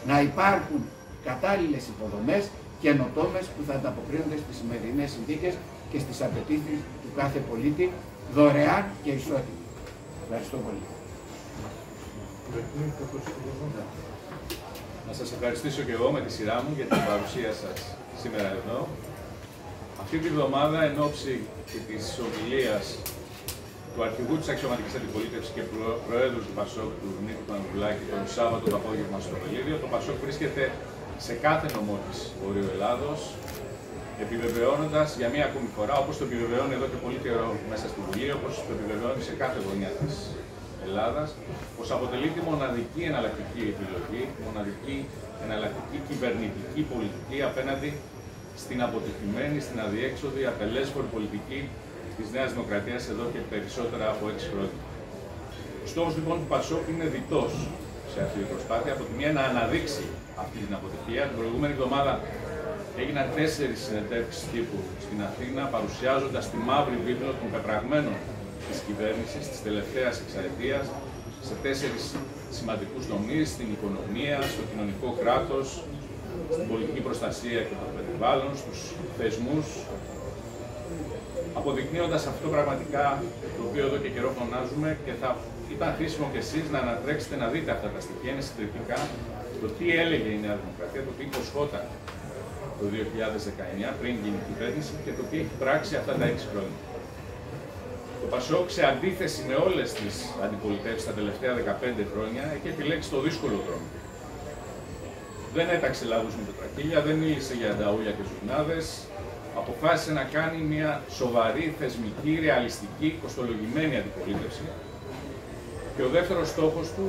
να υπάρχουν κατάλληλες υποδομές καινοτόμες που θα ανταποκρίνονται στις σημερινές συνθήκες και στις απαιτήσεις του κάθε πολίτη, δωρεάν και ισότιμη. Ευχαριστώ πολύ. Να σας ευχαριστήσω και εγώ με τη σειρά μου για την παρουσία σας σήμερα εδώ. Αυτή τη βδομάδα, εν ώψη και της ομιλίας του αρχηγού της αξιωματικής αντιπολίτευσης και προέδρου του ΠΑΣΟΚ, του Νίκου Παναγουλάκη, τον Σάββατο το απόγευμα στο Βελίδιο, το ΠΑΣΟΚ βρίσκεται σε κάθε νομό της Βορείου Ελλάδος, επιβεβαιώνοντας για μία ακόμη φορά, όπως το επιβεβαιώνει εδώ και πολύ καιρό μέσα στη Βουλή, όπως το επιβεβαιώνει σε κάθε γωνιά της Ελλάδας, πως αποτελεί τη μοναδική εναλλακτική επιλογή, μοναδική εναλλακτική κυβερνητική πολιτική απέναντι στην αποτυχημένη, στην αδιέξοδη, απελέσφορη πολιτική της Νέας Δημοκρατίας εδώ και περισσότερα από 6 χρόνια. Ο στόχος λοιπόν του ΠΑΣΟΚ είναι διτός σε αυτή την προσπάθεια. Από τη μία να αναδείξει αυτή την αποτυχία. Την προηγούμενη εβδομάδα έγιναν 4 συνεντεύξεις τύπου στην Αθήνα, παρουσιάζοντας τη μαύρη βίβλο των πεπραγμένων της κυβέρνησης της τελευταίας εξαετίας σε 4 σημαντικούς τομείς: στην οικονομία, στο κοινωνικό κράτος, στην πολιτική προστασία και το περιβάλλον, στους θεσμούς, αποδεικνύοντας αυτό πραγματικά το οποίο εδώ και καιρό φωνάζουμε, και θα ήταν χρήσιμο και εσείς να ανατρέξετε να δείτε αυτά τα στοιχεία, είναι συντριπτικά, το τι έλεγε η Νέα Δημοκρατία, το τι υποσχόταν το 2019 πριν γίνει η κυβέρνηση και το τι έχει πράξει αυτά τα 6 χρόνια. Το ΠΑΣΟΚ, σε αντίθεση με όλες τις αντιπολιτεύσεις τα τελευταία 15 χρόνια, έχει επιλέξει το δύσκολο δρόμο. Δεν έταξε λάδους με τετρακύλια, δεν μίλησε για νταούλια και ζουρνάδες. Αποφάσισε να κάνει μια σοβαρή, θεσμική, ρεαλιστική, κοστολογημένη αντιπολίτευση. Και ο δεύτερος στόχος του,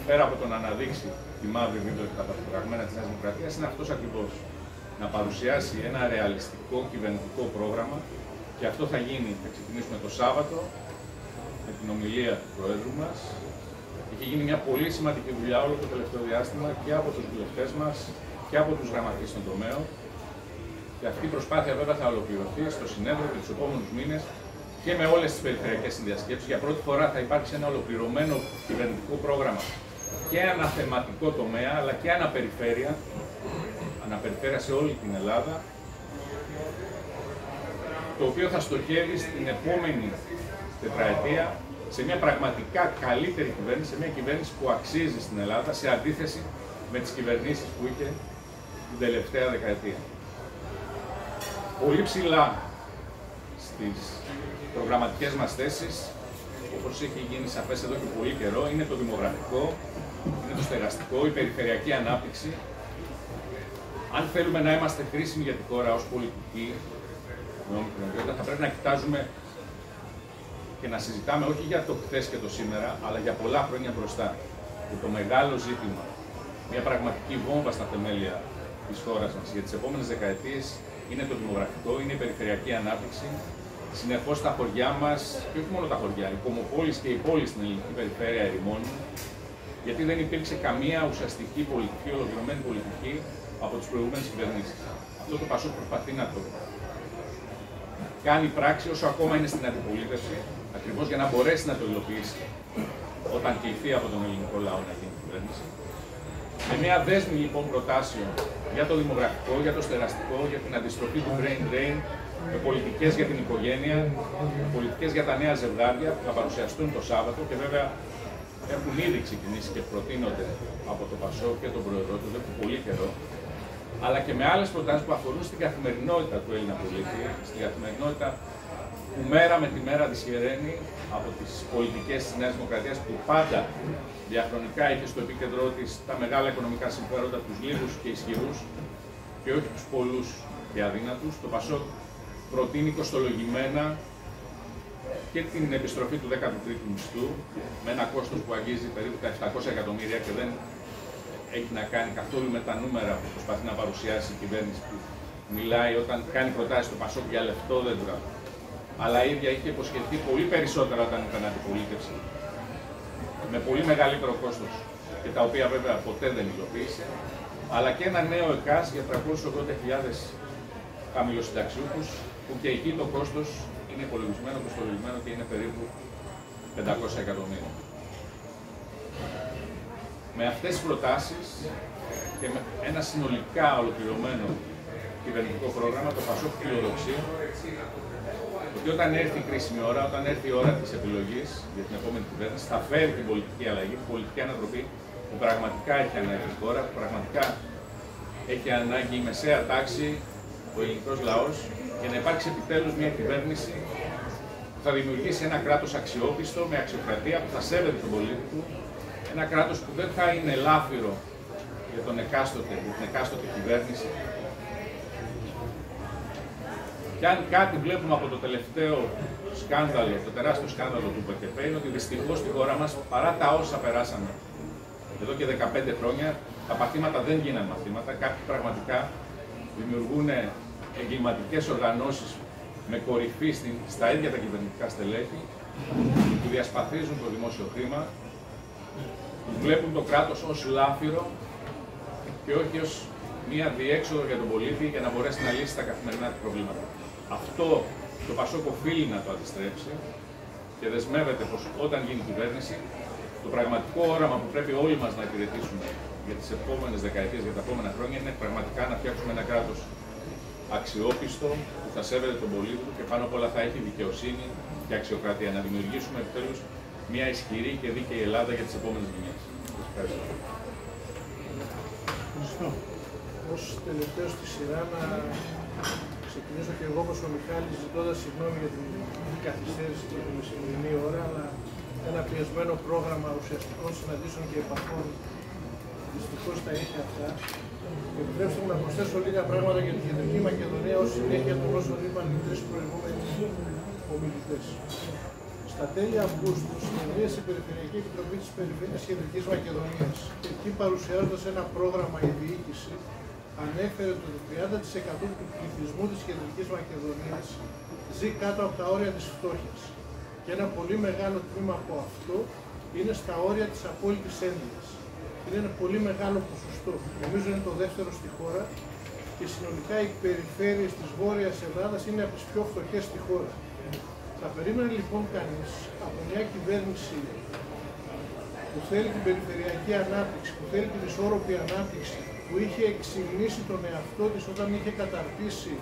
πέρα από το να αναδείξει τη μαύρη βίβλο και τα πεπραγμένα της Νέας Δημοκρατίας, είναι αυτός ακριβώς. Να παρουσιάσει ένα ρεαλιστικό κυβερνητικό πρόγραμμα, και αυτό θα γίνει, θα ξεκινήσουμε το Σάββατο με την ομιλία του Προέδρου μας. Έχει γίνει μια πολύ σημαντική δουλειά όλο το τελευταίο διάστημα και από τους βουλευτές μας και από τους γραμματείς των τομέων. Και αυτή η προσπάθεια βέβαια θα ολοκληρωθεί στο συνέδριο και τους επόμενους μήνες και με όλες τις περιφερειακές συνδιασκέψεις. Για πρώτη φορά θα υπάρξει ένα ολοκληρωμένο κυβερνητικό πρόγραμμα και αναθεματικό τομέα, αλλά και αναπεριφέρεια σε όλη την Ελλάδα, το οποίο θα στοχεύει στην επόμενη τετραετία σε μια πραγματικά καλύτερη κυβέρνηση, σε μια κυβέρνηση που αξίζει στην Ελλάδα, σε αντίθεση με τις κυβερνήσεις που είχε την τελευταία δεκαετία. Πολύ ψηλά στις προγραμματικές μας θέσεις, όπως έχει γίνει σαφές εδώ και πολύ καιρό, είναι το δημογραφικό, είναι το στεγαστικό, η περιφερειακή ανάπτυξη. Αν θέλουμε να είμαστε χρήσιμοι για τη χώρα ως πολιτικοί, θα πρέπει να κοιτάζουμε και να συζητάμε όχι για το χθες και το σήμερα, αλλά για πολλά χρόνια μπροστά. Και το μεγάλο ζήτημα, μια πραγματική βόμβα στα θεμέλια της χώρας μας για τις επόμενες δεκαετίες, είναι το δημογραφικό, είναι η περιφερειακή ανάπτυξη. Συνεχώς τα χωριά μας, και όχι μόνο τα χωριά, οι κομμοπόλεις και οι πόλεις στην ελληνική περιφέρεια ερημώνουν, γιατί δεν υπήρξε καμία ουσιαστική πολιτική, ολοκληρωμένη πολιτική από τις προηγούμενες κυβερνήσεις. Αυτό το ΠΑΣΟΚ προσπαθεί να το κάνει πράξη όσο ακόμα είναι στην αντιπολίτευση, ακριβώς για να μπορέσει να το υλοποιήσει όταν κληθεί από τον ελληνικό λαό να γίνει κυβέρνηση. Με μια δέσμη λοιπόν προτάσεων για το δημογραφικό, για το στεγαστικό, για την αντιστροφή του brain drain, με πολιτικές για την οικογένεια, με πολιτικές για τα νέα ζευγάρια που θα παρουσιαστούν το Σάββατο και βέβαια έχουν ήδη ξεκινήσει και προτείνονται από το ΠΑΣΟΚ και τον Πρόεδρό του εδώ και πολύ καιρό, αλλά και με άλλες προτάσεις που αφορούν στην καθημερινότητα του Έλληνα πολίτη, στην καθημερινότητα που μέρα με τη μέρα δυσχεραίνει από τις πολιτικές της Νέας Δημοκρατίας, που πάντα διαχρονικά είχε στο επίκεντρό της τα μεγάλα οικονομικά συμφέροντα, τους λίγους και ισχυρούς και όχι τους πολλούς και αδύνατους. Το ΠΑΣΟΚ προτείνει κοστολογημένα και την επιστροφή του 13ου μισθού με ένα κόστος που αγγίζει περίπου τα 700 εκατομμύρια και δεν έχει να κάνει καθόλου με τα νούμερα που προσπαθεί να παρουσιάσει η κυβέρνηση, που μιλάει όταν κάνει προτάσεις στο ΠΑΣΟΚ για λεφτόδεντρα, αλλά η ίδια είχε υποσχεθεί πολύ περισσότερα όταν ήταν αντιπολίτευση, με πολύ μεγαλύτερο κόστος και τα οποία βέβαια ποτέ δεν υλοποίησε, αλλά και ένα νέο ΕΚΑΣ για 380.000 χαμηλοσυνταξιούχους, που και εκεί το κόστος είναι υπολογισμένο, κοστολογισμένο και είναι περίπου 500 εκατομμύρια. Με αυτές τις προτάσεις και με ένα συνολικά ολοκληρωμένο κυβερνητικό πρόγραμμα, το ΠΑΣΟΚ φιλοδοξεί ότι όταν έρθει η κρίσιμη ώρα, όταν έρθει η ώρα της επιλογής για την επόμενη κυβέρνηση, θα φέρει την πολιτική αλλαγή, την πολιτική ανατροπή που πραγματικά έχει ανάγκη η χώρα, που πραγματικά έχει ανάγκη η μεσαία τάξη, ο ελληνικός λαός, για να υπάρξει επιτέλους μια κυβέρνηση που θα δημιουργήσει ένα κράτος αξιόπιστο, με αξιοκρατία, που θα σέβεται τον πολίτη του, ένα κράτος που δεν θα είναι λάφυρο για την εκάστοτε κυβέρνηση. Και αν κάτι βλέπουμε από το τελευταίο σκάνδαλο, το τεράστιο σκάνδαλο του ΠΚΠ, είναι ότι δυστυχώς στη χώρα μας, παρά τα όσα περάσαμε εδώ και 15 χρόνια, τα παθήματα δεν γίνανε μαθήματα. Κάποιοι πραγματικά δημιουργούν εγκληματικές οργανώσεις με κορυφή στα ίδια τα κυβερνητικά στελέχη, που διασπαθίζουν το δημόσιο χρήμα, που βλέπουν το κράτος ως λάφυρο και όχι ως μία διέξοδο για τον πολίτη για να μπορέσει να λύσει τα καθημερινά του προβλήματα. Αυτό το ΠΑΣΟΚ οφείλει να το αντιστρέψει και δεσμεύεται πως όταν γίνει κυβέρνηση, το πραγματικό όραμα που πρέπει όλοι μας να υπηρετήσουμε για τις επόμενες δεκαετίες, για τα επόμενα χρόνια, είναι πραγματικά να φτιάξουμε ένα κράτος αξιόπιστο, που θα σέβεται τον πολίτη του και πάνω απ' όλα θα έχει δικαιοσύνη και αξιοκρατία. Να δημιουργήσουμε επιτέλους μια ισχυρή και δίκαιη Ελλάδα για τις επόμενες γενιές. Ευχαριστώ. Ευχαριστώ. Ως τελευταίο στη σειρά να ξεκινήσω και εγώ όπως ο Μιχάλης, ζητώντας συγγνώμη για την καθυστέρηση και τη μεσημερινή ώρα, αλλά ένα πιεσμένο πρόγραμμα ουσιαστικών συναντήσεων και επαφών δυστυχώς τα είχε αυτά. Επιτρέψτε μου να προσθέσω λίγα πράγματα για την Κεντρική Μακεδονία ως συνέχεια των όσων είπαν οι τρεις προηγούμενοι ομιλητές. Στα τέλη Αυγούστου συνεδρίασε η Περιφερειακή Επιτροπή της Περιφέρειας Κεντρικής Μακεδονίας και εκεί, παρουσιάζοντας ένα πρόγραμμα, η διοίκηση ανέφερε ότι το 30% του πληθυσμού της Κεντρικής Μακεδονίας ζει κάτω από τα όρια της φτώχειας. Και ένα πολύ μεγάλο τμήμα από αυτό είναι στα όρια της απόλυτης ένδυας. Είναι ένα πολύ μεγάλο ποσοστό. Νομίζω είναι το δεύτερο στη χώρα και συνολικά οι περιφέρειες της Βόρειας Ελλάδας είναι από τις πιο φτωχές στη χώρα. Θα περίμενε λοιπόν κανείς από μια κυβέρνηση που θέλει την περιφερειακή ανάπτυξη, που θέλει την ισόρροπη ανάπτυξη, που είχε εξυμνήσει τον εαυτό της όταν είχε καταρτήσει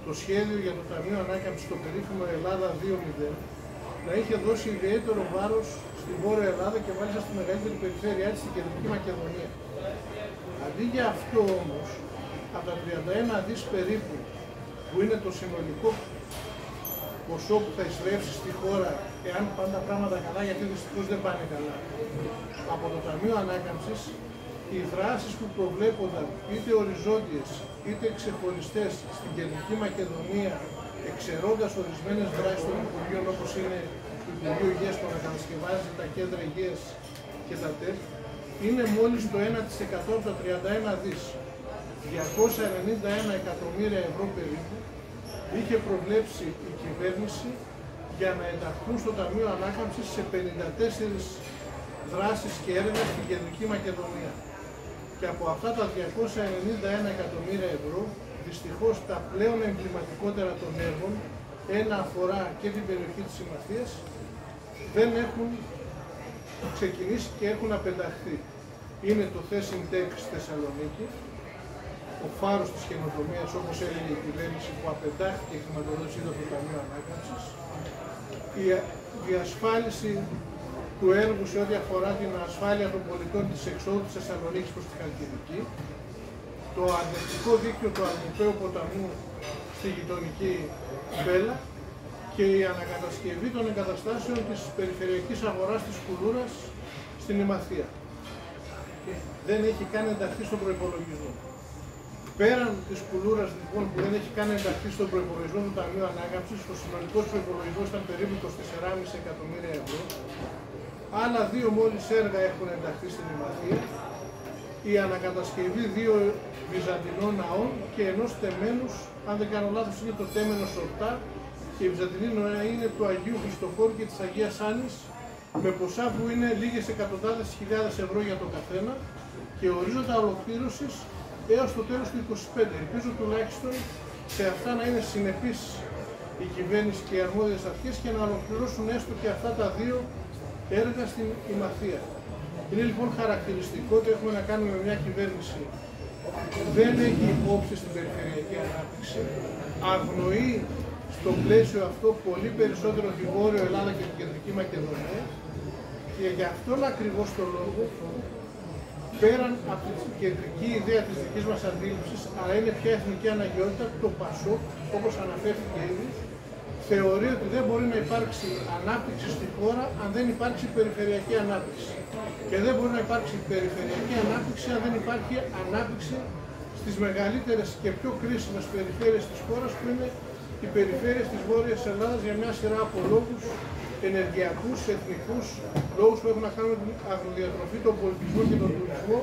το σχέδιο για το Ταμείο Ανάκαμψης, το περίφημο Ελλάδα 2.0, να είχε δώσει ιδιαίτερο βάρος στη Βόρεια Ελλάδα και μάλιστα στη μεγαλύτερη περιφέρειά της, στην Κεντρική Μακεδονία. Αντί για αυτό όμως, από τα 31 δις περίπου, που είναι το συνολικό ποσό που θα εισρεύσει στη χώρα, εάν πάνε τα πράγματα καλά, γιατί δυστυχώς δεν πάνε καλά, από το Ταμείο Ανάκαμψης, οι δράσεις που προβλέπονταν, είτε οριζόντιες είτε ξεχωριστές στην Κεντρική Μακεδονία, εξαιρώντας ορισμένες δράσεις των Υπουργείων, όπως είναι το Υπουργείο Υγείας που να κατασκευάζει τα κέντρα υγείας και τα ΤΕΠ, είναι μόλις το 1% από τα 31 δις. 291 εκατομμύρια ευρώ περίπου είχε προβλέψει η κυβέρνηση για να ενταχθούν στο Ταμείο Ανάκαμψης σε 54 δράσεις και έργα στην Κεντρική Μακεδονία. Και από αυτά τα 291 εκατομμύρια ευρώ, δυστυχώς τα πλέον εμβληματικότερα των έργων, ένα αφορά και την περιοχή της Συμμαθίας, δεν έχουν ξεκινήσει και έχουν απενταχθεί. Είναι το Thesing Tech στη Θεσσαλονίκη, ο φάρος της καινοτομίας, όπως έλεγε η κυβέρνηση, που απεντάχθηκε η χρηματοδότηση από το Ταμείο Ανάκαμψης, η διασφάλιση του έργου σε ό,τι αφορά την ασφάλεια των πολιτών της εξόδου της Θεσσαλονίκης προς τη Χαλκιδική, το αρνητικό δίκτυο του Αρνηταίου ποταμού στη γειτονική Μπέλα και η ανακατασκευή των εγκαταστάσεων της περιφερειακής αγοράς της Κουλούρας στην Ημαθία. Δεν έχει καν ενταχθεί στον προϋπολογισμό. Πέραν της Κουλούρας λοιπόν που δεν έχει καν ενταχθεί στον προϋπολογισμό του Ταμείου Ανάκαμψης, ο συνολικός προϋπολογισμός ήταν περίπου 24,5 εκατομμύρια ευρώ. Άλλα δύο μόλις έργα έχουν ενταχθεί στην Ημαθία. Η ανακατασκευή 2 βυζαντινών ναών και ενός τεμένους, αν δεν κάνω λάθος είναι το τέμενος Ορτά, και η βυζαντινή ναή είναι του Αγίου Χριστοφόρου και της Αγίας Άννης, με ποσά που είναι λίγες εκατοντάδες χιλιάδες ευρώ για το καθένα και ορίζοντα ολοκλήρωσης έως το τέλος του 2025. Ελπίζω τουλάχιστον σε αυτά να είναι συνεπής η κυβέρνηση και οι αρμόδιες αρχές και να ολοκληρώσουν έστω και αυτά τα δύο έργα στην Ημαθία. Είναι λοιπόν χαρακτηριστικό ότι έχουμε να κάνουμε με μια κυβέρνηση που δεν έχει υπόψη στην περιφερειακή ανάπτυξη, αγνοεί στο πλαίσιο αυτό πολύ περισσότερο τη Βόρεια Ελλάδα και την Κεντρική Μακεδονία και γι' αυτόν ακριβώς το λόγο, πέραν από την κεντρική ιδέα της δικής μας αντίληψης, αλλά είναι πια εθνική αναγκαιότητα, το ΠΑΣΟΚ, όπως αναφέρθηκε ήδη, θεωρεί ότι δεν μπορεί να υπάρξει ανάπτυξη στη χώρα αν δεν υπάρξει περιφερειακή ανάπτυξη. Και δεν μπορεί να υπάρξει περιφερειακή ανάπτυξη αν δεν υπάρχει ανάπτυξη στις μεγαλύτερες και πιο κρίσιμες περιφέρειες της χώρας, που είναι οι περιφέρειες της Βόρειας Ελλάδας, για μια σειρά από λόγους ενεργειακούς, εθνικούς, λόγους που έχουν να κάνουν με την αγροδιατροφή, τον πολιτισμό και τον τουρισμό,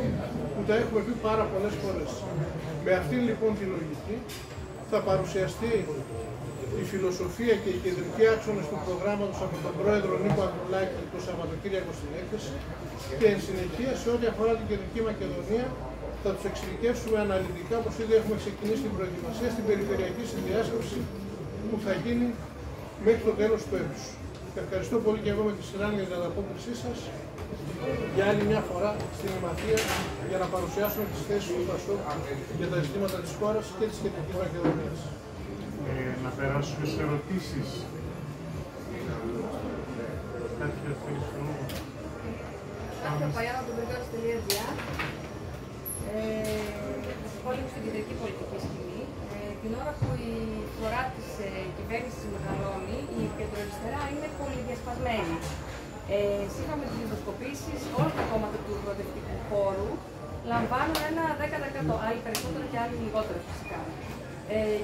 που τα έχουμε πει πάρα πολλές φορές. Με αυτήν λοιπόν τη λογική θα παρουσιαστεί η φιλοσοφία και οι κεντρικοί άξονες του προγράμματος από τον πρόεδρο Νίκο Ανδρουλάκη το Σαββατοκύριακο στην έκθεση, και εν συνεχεία σε ό,τι αφορά την Κεντρική Μακεδονία θα τους εξειδικεύσουμε αναλυτικά, όπως ήδη έχουμε ξεκινήσει την προετοιμασία, στην περιφερειακή συνδιάσκεψη που θα γίνει μέχρι το τέλος του έτους. Ευχαριστώ πολύ και εγώ με τη σειρά για την ανταπόκρισή σας για άλλη μια φορά στην Ημαθία για να παρουσιάσουμε τις θέσεις του ΠΑΣΟΚ για τα ζητήματα της χώρας και της Κεντρικής Μακεδονίας. Να περάσουμε σε ερωτήσεις. Κάθε Παγιάννα του Βρυκόλης.gr πόλεμο στην κεντρική πολιτική σκηνή. Την ώρα που η φορά της κυβέρνησης μεγαλώνει, η κεντροαριστερά είναι πολύ διασπασμένη. Σύμφωνα με τις δημοσκοπήσεις, όλα τα κόμματα του προοδευτικού χώρου λαμβάνουν ένα 10%, άλλοι περισσότερο και άλλοι λιγότερο φυσικά.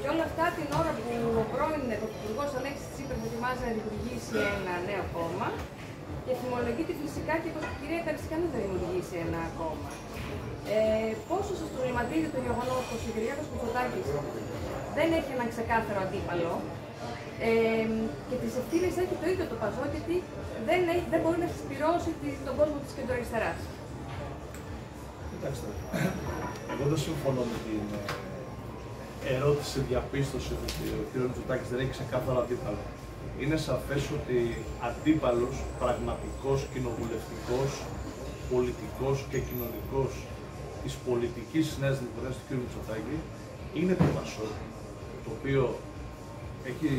Και όλα αυτά την ώρα που ο πρώην Πρωθυπουργός Αλέξης Τσίπρας ετοιμάζει να δημιουργήσει ένα νέο κόμμα και θυμολογείται φυσικά και πως η κυρία Καριστιανού θα δημιουργήσει ένα κόμμα. Πόσο σας προβληματίζει το γεγονός πως η Κυριάκος Μητσοτάκης δεν έχει έναν ξεκάθαρο αντίπαλο και τις ευθύνες έχει το ίδιο το ΠΑΣΟΚ, γιατί δεν μπορεί να συσπυρώσει τον κόσμο της κεντροαριστεράς. Κοιτάξτε, εγώ δεν συμφωνώ με την ερώτηση, διαπίστωση ότι ο κ. Μητσοτάκης δεν έχει ξεκάθαρο αντίπαλο. Είναι σαφές ότι αντίπαλος, πραγματικός, κοινοβουλευτικός, πολιτικός και κοινωνικός της πολιτικής Νέας Δημοκρατίας του κ. Μητσοτάκη είναι το ΠΑΣΟΚ, το οποίο έχει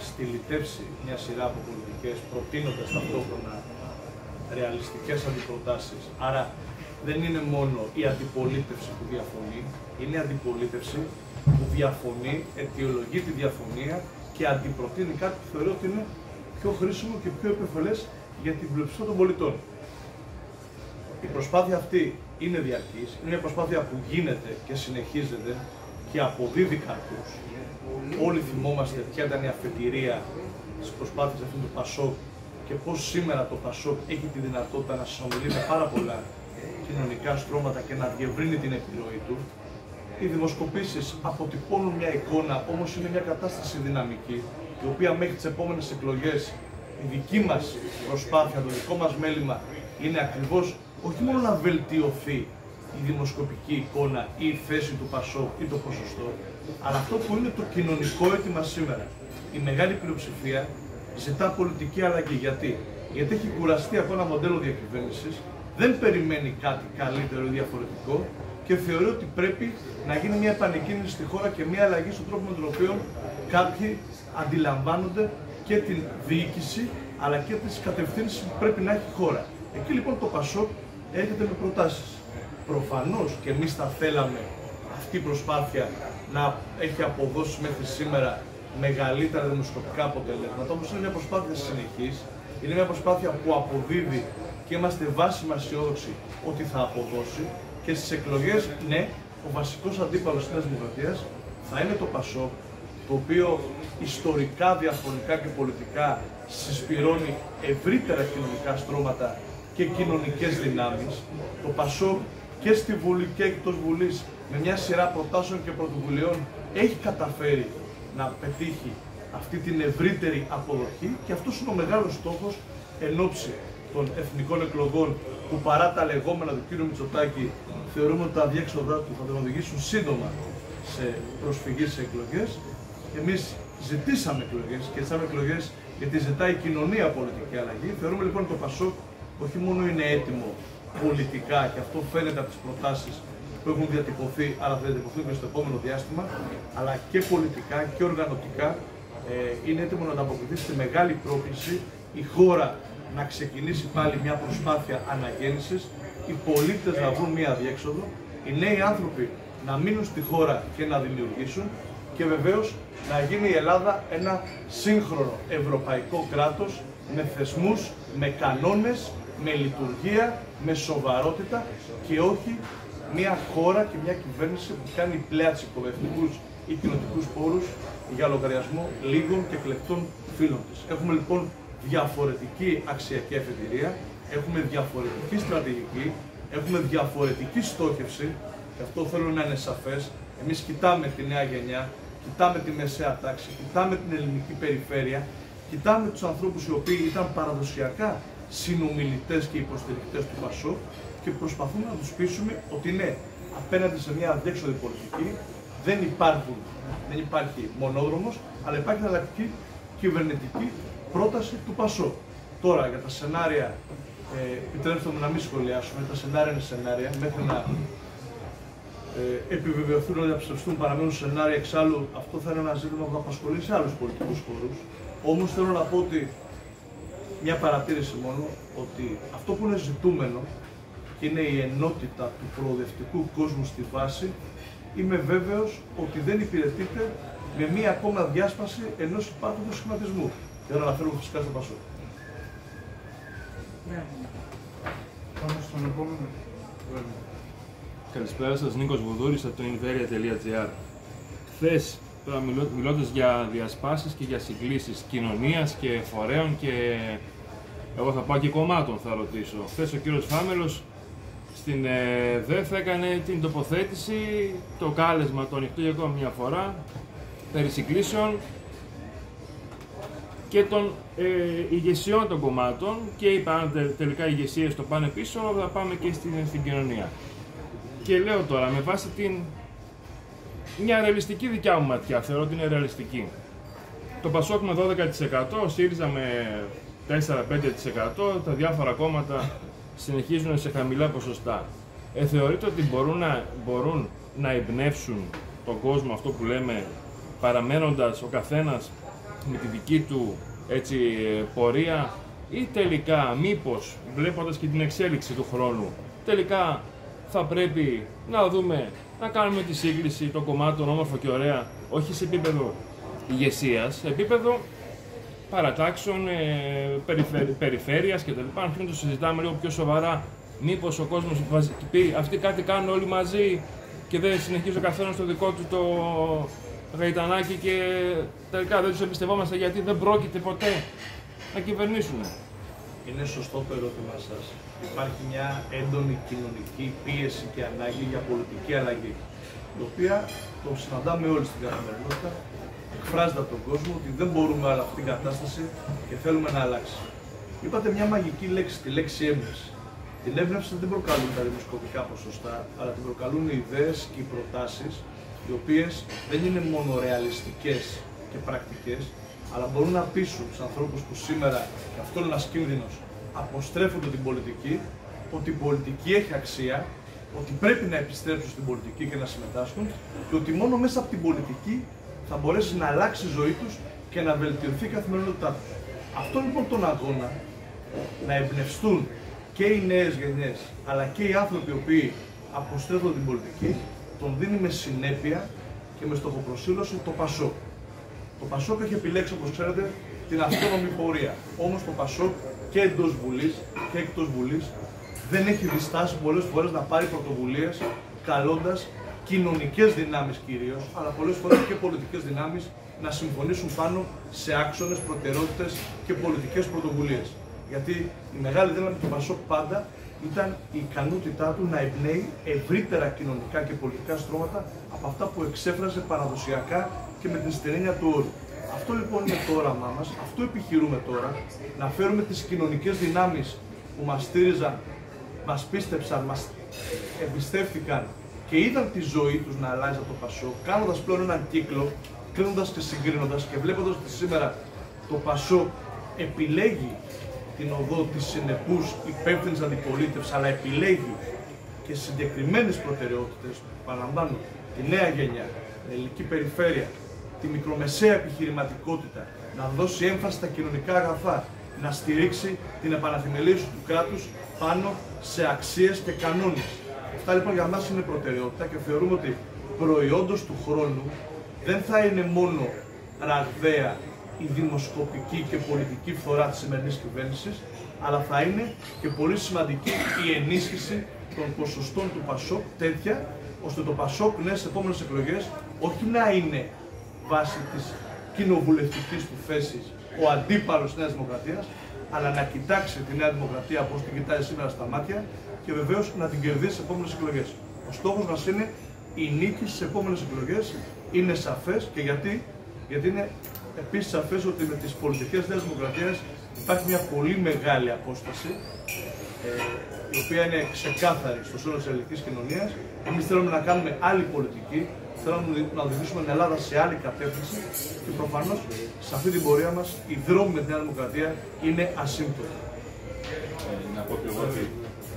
στυλιτεύσει μια σειρά από πολιτικές, προτείνοντας ταυτόχρονα ρεαλιστικές αντιπροτάσεις. Άρα δεν είναι μόνο η αντιπολίτευση που διαφωνεί, είναι η αντιπολίτευση που διαφωνεί, αιτιολογεί τη διαφωνία και αντιπροτείνει κάτι που θεωρώ ότι είναι πιο χρήσιμο και πιο επωφελές για την πλειοψηφία των πολιτών. Η προσπάθεια αυτή είναι διαρκής, είναι μια προσπάθεια που γίνεται και συνεχίζεται και αποδίδει καρπούς. Όλοι θυμόμαστε ποια ήταν η αφετηρία της προσπάθειας αυτού του ΠΑΣΟΚ και πώς σήμερα το ΠΑΣΟΚ έχει τη δυνατότητα να συνομιλεί με πάρα πολλά κοινωνικά στρώματα και να διευρύνει την επιρροή του. Οι δημοσκοπήσεις αποτυπώνουν μια εικόνα, όμως είναι μια κατάσταση δυναμική, η οποία μέχρι τις επόμενες εκλογές η δική μας προσπάθεια, το δικό μας μέλημα είναι ακριβώς όχι μόνο να βελτιωθεί η δημοσκοπική εικόνα ή η θέση του ΠΑΣΟΚ ή το ποσοστό, αλλά αυτό που είναι το κοινωνικό αίτημα σήμερα. Η μεγάλη πλειοψηφία ζητά πολιτική αλλαγή. Γιατί έχει κουραστεί από ένα μοντέλο διακυβέρνησης, δεν περιμένει κάτι καλύτερο ή διαφορετικό και θεωρεί ότι πρέπει να γίνει μια επανεκκίνηση στη χώρα και μια αλλαγή στον τρόπο με τον οποίο κάποιοι αντιλαμβάνονται και την διοίκηση αλλά και τις κατευθύνσεις που πρέπει να έχει η χώρα. Εκεί λοιπόν το ΠΑΣΟΚ έρχεται με προτάσεις. Προφανώς και εμείς θα θέλαμε αυτή η προσπάθεια να έχει αποδώσει μέχρι σήμερα μεγαλύτερα δημοσκοπικά αποτελέσματα, όμως είναι μια προσπάθεια συνεχής, είναι μια προσπάθεια που αποδίδει και είμαστε βάσιμα αισιόδοξοι ότι θα αποδώσει και στις εκλογές, ναι, ο βασικός αντίπαλος της Νέας Δημοκρατίας θα είναι το ΠΑΣΟΚ, το οποίο ιστορικά, διαφορικά και πολιτικά συσπυρώνει ευρύτερα κοινωνικά στρώματα και κοινωνικές δυνάμεις. Το ΠΑΣΟΚ και στη Βουλή και εκτός Βουλής με μια σειρά προτάσεων και πρωτοβουλειών έχει καταφέρει να πετύχει αυτή την ευρύτερη αποδοχή και αυτός είναι ο μεγάλος στόχος εν ώψη των εθνικών εκλογών που παρά τα λεγόμενα του κ. Μητσοτάκη θεωρούμε ότι τα αδιέξοδά του θα τον οδηγήσουν σύντομα σε προσφυγή σε εκλογές. Εμείς ζητήσαμε εκλογές και ζητήσαμε εκλογές γιατί ζητάει η κοινωνία πολιτική αλλαγή. Θεωρούμε λοιπόν ότι το ΠΑΣΟΚ όχι μόνο είναι έτοιμο πολιτικά και αυτό φαίνεται από τις προτάσεις που έχουν διατυπωθεί, αλλά θα διατυπωθούν και στο επόμενο διάστημα, αλλά και πολιτικά και οργανωτικά είναι έτοιμο να ανταποκριθεί στη μεγάλη πρόκληση η χώρα να ξεκινήσει πάλι μια προσπάθεια αναγέννησης, οι πολίτες να βρουν μια διέξοδο, οι νέοι άνθρωποι να μείνουν στη χώρα και να δημιουργήσουν και βεβαίως να γίνει η Ελλάδα ένα σύγχρονο ευρωπαϊκό κράτος με θεσμούς, με κανόνες, με λειτουργία, με σοβαρότητα και όχι μια χώρα και μια κυβέρνηση που κάνει πλέατσικο με εθνικούς ή κοινοτικούς πόρους για λογαριασμό λίγων και εκλεκτών φίλων της. Έχουμε λοιπόν διαφορετική αξιακή αφετηρία, έχουμε διαφορετική στρατηγική, έχουμε διαφορετική στόχευση και αυτό θέλω να είναι σαφές. Εμείς κοιτάμε τη νέα γενιά, κοιτάμε τη μεσαία τάξη, κοιτάμε την ελληνική περιφέρεια, κοιτάμε τους ανθρώπους οι οποίοι ήταν παραδοσιακά συνομιλητές και υποστηρικτές του ΠΑΣΟΚ και προσπαθούμε να τους πείσουμε ότι ναι, απέναντι σε μια αδιέξοδη πολιτική δεν υπάρχει μονόδρομος, αλλά υπάρχει εναλλακτική κυβερνητική πρόταση του ΠΑΣΟΚ. Τώρα για τα σενάρια, επιτρέψτε μου να μην σχολιάσουμε, τα σενάρια είναι σενάρια, μέχρι να επιβεβαιωθούν, να διαψευστούν, παραμένουν σενάρια. Εξάλλου, αυτό θα είναι ένα ζήτημα που θα απασχολήσει άλλους πολιτικούς χώρους. Όμως θέλω να πω ότι μια παρατήρηση μόνο, ότι αυτό που είναι ζητούμενο και είναι η ενότητα του προοδευτικού κόσμου στη βάση, είμαι βέβαιος ότι δεν υπηρετείται με μία ακόμα διάσπαση ενός υπάρχοντος σχηματισμού. Για να αναφέρουμε φυσικά στο ΠΑΣΟΚ. Πάμε στον επόμενο. Καλησπέρα σας, Νίκος Βουδούρης από το inveria.gr. Χθες, τώρα μιλώντας για διασπάσεις και για συγκλήσεις κοινωνίας και φορέων και εγώ θα πάω και κομμάτων θα ρωτήσω. Χθες ο κύριος Φάμελος στην ΔΕΘ έκανε την τοποθέτηση, το κάλεσμα το ανοιχτό για ακόμα μια φορά περί συγκλήσεων και των ηγεσιών των κομμάτων και είπαν τελικά οι ηγεσίες το πάνε πίσω, θα πάμε και στην κοινωνία. Και λέω τώρα, με βάση μια ρεαλιστική δικιά μου ματιά, θεωρώ ότι είναι ρεαλιστική. Το ΠΑΣΟΚ με 12%, ο ΣΥΡΙΖΑ με 4-5%, τα διάφορα κόμματα συνεχίζουν σε χαμηλά ποσοστά. Θεωρείτε ότι μπορούν να εμπνεύσουν τον κόσμο, αυτό που λέμε, παραμένοντας ο καθένας με τη δική του πορεία, ή τελικά, μήπως, βλέποντας και την εξέλιξη του χρόνου, τελικά θα πρέπει να δούμε, να κάνουμε τη σύγκληση των κομμάτων όμορφα και ωραία, όχι σε επίπεδο ηγεσίας, σε επίπεδο παρατάξεων, περιφέρειας κτλ. Αν θέλουμε το συζητάμε λίγο πιο σοβαρά, μήπως ο κόσμος πει αυτοί κάτι κάνουν όλοι μαζί και δεν συνεχίζει ο καθένας το δικό του το γαϊτανάκι και τελικά δεν τους εμπιστευόμαστε γιατί δεν πρόκειται ποτέ να κυβερνήσουν. Είναι σωστό το ερώτημά σας. Υπάρχει μια έντονη κοινωνική πίεση και ανάγκη για πολιτική αλλαγή, η οποία το συναντάμε όλοι στην καθημερινότητα. Εκφράζεται από τον κόσμο ότι δεν μπορούμε άλλα αυτή την κατάσταση και θέλουμε να αλλάξει. Είπατε μια μαγική λέξη, τη λέξη έμπνευση. Την έμπνευση δεν την προκαλούν τα δημοσκοπικά ποσοστά, αλλά την προκαλούν οι ιδέες και οι προτάσεις, οι οποίες δεν είναι μόνο ρεαλιστικές και πρακτικές, αλλά μπορούν να πείσουν τους ανθρώπους που σήμερα, και αυτό είναι ένας κίνδυνος, αποστρέφονται την πολιτική, ότι η πολιτική έχει αξία, ότι πρέπει να επιστρέψουν στην πολιτική και να συμμετάσχουν και ότι μόνο μέσα από την πολιτική θα μπορέσει να αλλάξει η ζωή τους και να βελτιωθεί η καθημερινότητά τους. Αυτό λοιπόν τον αγώνα, να εμπνευστούν και οι νέες γενιές, αλλά και οι άνθρωποι οι οποίοι αποστρέφονται την πολιτική, τον δίνει με συνέπεια και με στοχοπροσήλωση το ΠΑΣΟΚ. Το Πασόκ έχει επιλέξει, όπως ξέρετε, την αυτόνομη πορεία. Όμως το Πασόκ και εντός Βουλής και εκτός Βουλής δεν έχει διστάσει πολλές φορές να πάρει πρωτοβουλίες καλώντας κοινωνικές δυνάμεις κυρίως, αλλά πολλές φορές και πολιτικές δυνάμεις να συμφωνήσουν πάνω σε άξονες, προτεραιότητες και πολιτικές πρωτοβουλίες. Γιατί η μεγάλη δύναμη του Πασόκ πάντα ήταν η ικανότητά του να εμπνέει ευρύτερα κοινωνικά και πολιτικά στρώματα από αυτά που εξέφραζε παραδοσιακά και με την στερένια του όρου. Αυτό λοιπόν είναι το όραμά μας, αυτό επιχειρούμε τώρα, να φέρουμε τις κοινωνικές δυνάμεις που μας στήριζαν, μας πίστεψαν, μας εμπιστεύτηκαν και είδαν τη ζωή τους να αλλάζει από το Πασόκ, κάνοντας πλέον έναν κύκλο, κρίνοντας και συγκρίνοντας και βλέποντας ότι σήμερα το Πασόκ επιλέγει την οδό της συνεπούς υπεύθυνης αντιπολίτευσης, αλλά επιλέγει και συγκεκριμένες προτεραιότητες, παραλαμβάνω, τη νέα γενιά, την ελληνική περιφέρεια, τη μικρομεσαία επιχειρηματικότητα, να δώσει έμφαση στα κοινωνικά αγαθά, να στηρίξει την επαναθεμελίωση του κράτους πάνω σε αξίες και κανόνες. Αυτά λοιπόν για μας είναι προτεραιότητα και θεωρούμε ότι προϊόντος του χρόνου δεν θα είναι μόνο ραγδαία η δημοσκοπική και πολιτική φθορά της σημερινής κυβέρνησης, αλλά θα είναι και πολύ σημαντική η ενίσχυση των ποσοστών του Πασόκ τέτοια, ώστε το Πασόκ στις επόμενες εκλογές όχι να είναι βάσει της κοινοβουλευτικής του θέσης ο αντίπαλος της Νέας Δημοκρατίας, αλλά να κοιτάξει τη Νέα Δημοκρατία όπως την κοιτάζει σήμερα στα μάτια και βεβαίως να την κερδίσει στις επόμενες εκλογές. Ο στόχος μας είναι η νίκη στις επόμενες εκλογές, είναι σαφές και γιατί είναι επίσης σαφές ότι με τις πολιτικές Νέας Δημοκρατίας υπάρχει μια πολύ μεγάλη απόσταση, η οποία είναι ξεκάθαρη στο σύνολο της ελληνικής κοινωνίας. Εμείς θέλουμε να κάνουμε άλλη πολιτική, θέλουμε να οδηγήσουμε την Ελλάδα σε άλλη κατεύθυνση και προφανώς σε αυτή την πορεία μας οι δρόμοι με τη Νέα Δημοκρατία είναι ασύμπτωτοι. Να πω και εγώ ότι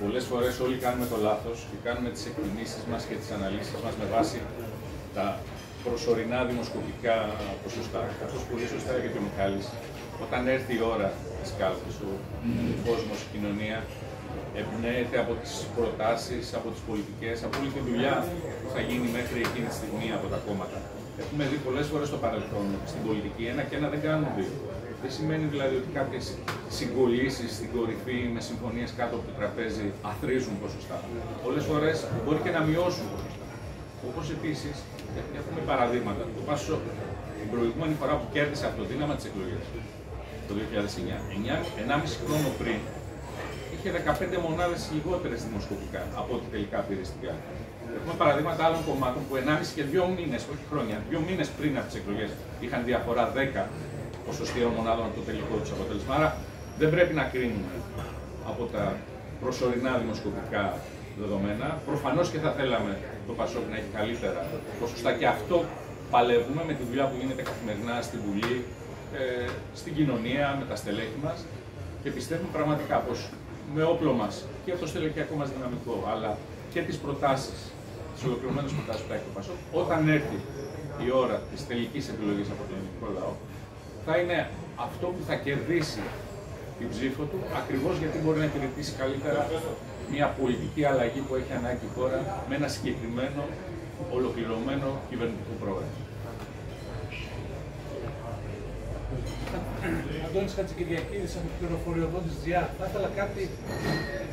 πολλές φορές όλοι κάνουμε το λάθος και κάνουμε τις εκτιμήσεις μας και τις αναλύσεις μας με βάση τα προσωρινά δημοσκοπικά ποσοστά. Καθώς πολύ σωστά είπε και ο Μιχάλης, όταν έρθει η ώρα της κάλπης, ο κόσμος, η κοινωνία εμπνέεται από τις προτάσεις, από τις πολιτικές, από όλη τη δουλειά που θα γίνει μέχρι εκείνη τη στιγμή από τα κόμματα. Έχουμε δει πολλές φορές στο παρελθόν στην πολιτική ένα και ένα δεν κάνουν δύο. Δεν σημαίνει δηλαδή ότι κάποιες συγκολλήσεις στην κορυφή με συμφωνίες κάτω από το τραπέζι αθροίζουν ποσοστά. Πολλές φορές μπορεί και να μειώσουν ποσοστά. Όπως επίσης έχουμε παραδείγματα. Το Πασόκ την προηγούμενη φορά που κέρδισε αυτοδύναμα τις εκλογές το 2009, 1,5 χρόνο πριν, είχε 15 μονάδες λιγότερες δημοσκοπικά από ό,τι τελικά πήρε στην κάλπη. Έχουμε παραδείγματα άλλων κομμάτων που 1,5 και 2 μήνες, όχι χρόνια, 2 μήνες πριν από τις εκλογές είχαν διαφορά 10 ποσοστιαίων μονάδων από το τελικό τους αποτέλεσμα. Άρα δεν πρέπει να κρίνουμε από τα προσωρινά δημοσκοπικά δεδομένα. Προφανώς και θα θέλαμε το Πασόκ να έχει καλύτερα ποσοστά και αυτό παλεύουμε με τη δουλειά που γίνεται καθημερινά στην Βουλή, στην κοινωνία, με τα στελέχη μας και πιστεύουμε πραγματικά πως με όπλο μας και το στελεχειακό μας δυναμικό, αλλά και τις προτάσεις, τις ολοκληρωμένες προτάσεις που έχει το Πασόκ, όταν έρθει η ώρα της τελικής επιλογής από τον ελληνικό λαό, θα είναι αυτό που θα κερδίσει την ψήφο του, ακριβώς γιατί μπορεί να υπηρετήσει καλύτερα μια πολιτική αλλαγή που έχει ανάγκη η χώρα με ένα συγκεκριμένο, ολοκληρωμένο κυβερνητικό πρόγραμμα. Αντώνης Χατζικυριακίδης από την πληροφοριοδό της ΔΙΑ. Θα ήθελα κάτι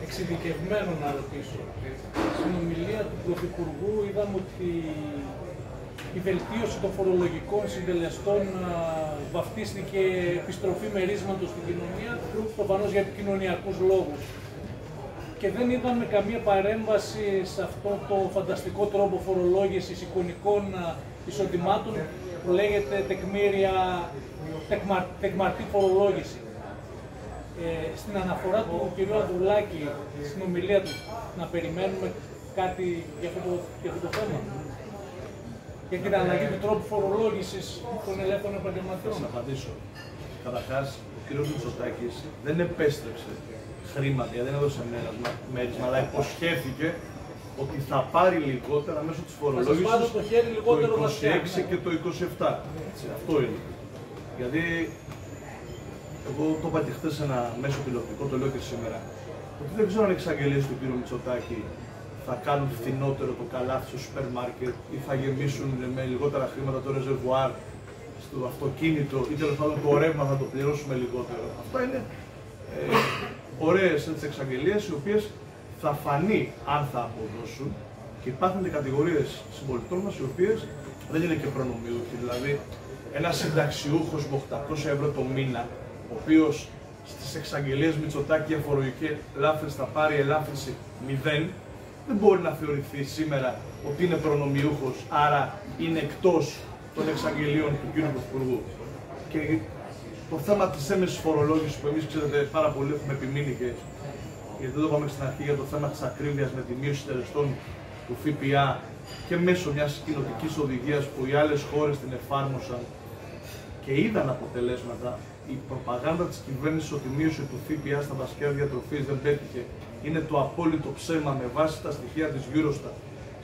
εξειδικευμένο να ρωτήσω. Στην ομιλία του Πρωθυπουργού είδαμε ότι η βελτίωση των φορολογικών συντελεστών βαφτίστηκε επιστροφή μερίσματος στην κοινωνία, προφανώς για επικοινωνιακούς λόγους. Και δεν είδαμε καμία παρέμβαση σε αυτό το φανταστικό τρόπο φορολόγησης εικονικών εισοδημάτων που λέγεται τεκμαρτή φορολόγηση. Στην αναφορά του κ. Ανδρουλάκη, στην ομιλία του, να περιμένουμε κάτι για αυτό το θέμα. Για την αλλαγή του τρόπου φορολόγησης των ελεύθερων επαγγελματιών. Θα σας απαντήσω. Καταρχάς, ο κ. Μητσοτάκης δεν επέστρεψε χρήματα, δεν έδωσε μέρισμα, αλλά υποσχέθηκε ότι θα πάρει λιγότερα μέσω της φορολόγησης το 26 και το 27. Αυτό είναι. Γιατί εγώ το είπα και χθες σε ένα μέσο τηλεοπτικό, το λέω και σήμερα, ότι δεν ξέρω αν οι εξαγγελίες του κ. Μητσοτάκη θα κάνουν φθηνότερο το καλάθι στο σούπερ μάρκετ ή θα γεμίσουν με λιγότερα χρήματα το ρεζερβουάρ στο αυτοκίνητο ή τέλος πάντων το ρεύμα θα το πληρώσουμε λιγότερο. Αυτά είναι ωραίες εξαγγελίες οι οποίες θα φανεί αν θα αποδώσουν, και υπάρχουν και κατηγορίες συμπολιτών μας οι οποίες δεν είναι και προνομιούχοι. Δηλαδή, ένας συνταξιούχος με 800 ευρώ το μήνα, ο οποίος στις εξαγγελίες Μητσοτάκη για φορολογική ελάφρυνση θα πάρει ελάφρυνση 0, δεν μπορεί να θεωρηθεί σήμερα ότι είναι προνομιούχος, άρα είναι εκτός των εξαγγελίων του κ. Πρωθυπουργού. Και το θέμα της έμεσης φορολόγησης που εμείς ξέρετε πάρα πολύ έχουμε επιμείνει, και γιατί δεν το είπαμε στην αρχή, για το θέμα της ακρίβειας με τη μείωση τελεστών του ΦΠΑ και μέσω μιας κοινοτικής οδηγίας που οι άλλες χώρες την εφάρμοσαν και είδαν αποτελέσματα. Η προπαγάνδα της κυβέρνησης ότι η μείωση του ΦΠΑ στα βασικά διατροφής δεν πέτυχε είναι το απόλυτο ψέμα. Με βάση τα στοιχεία της Eurostat,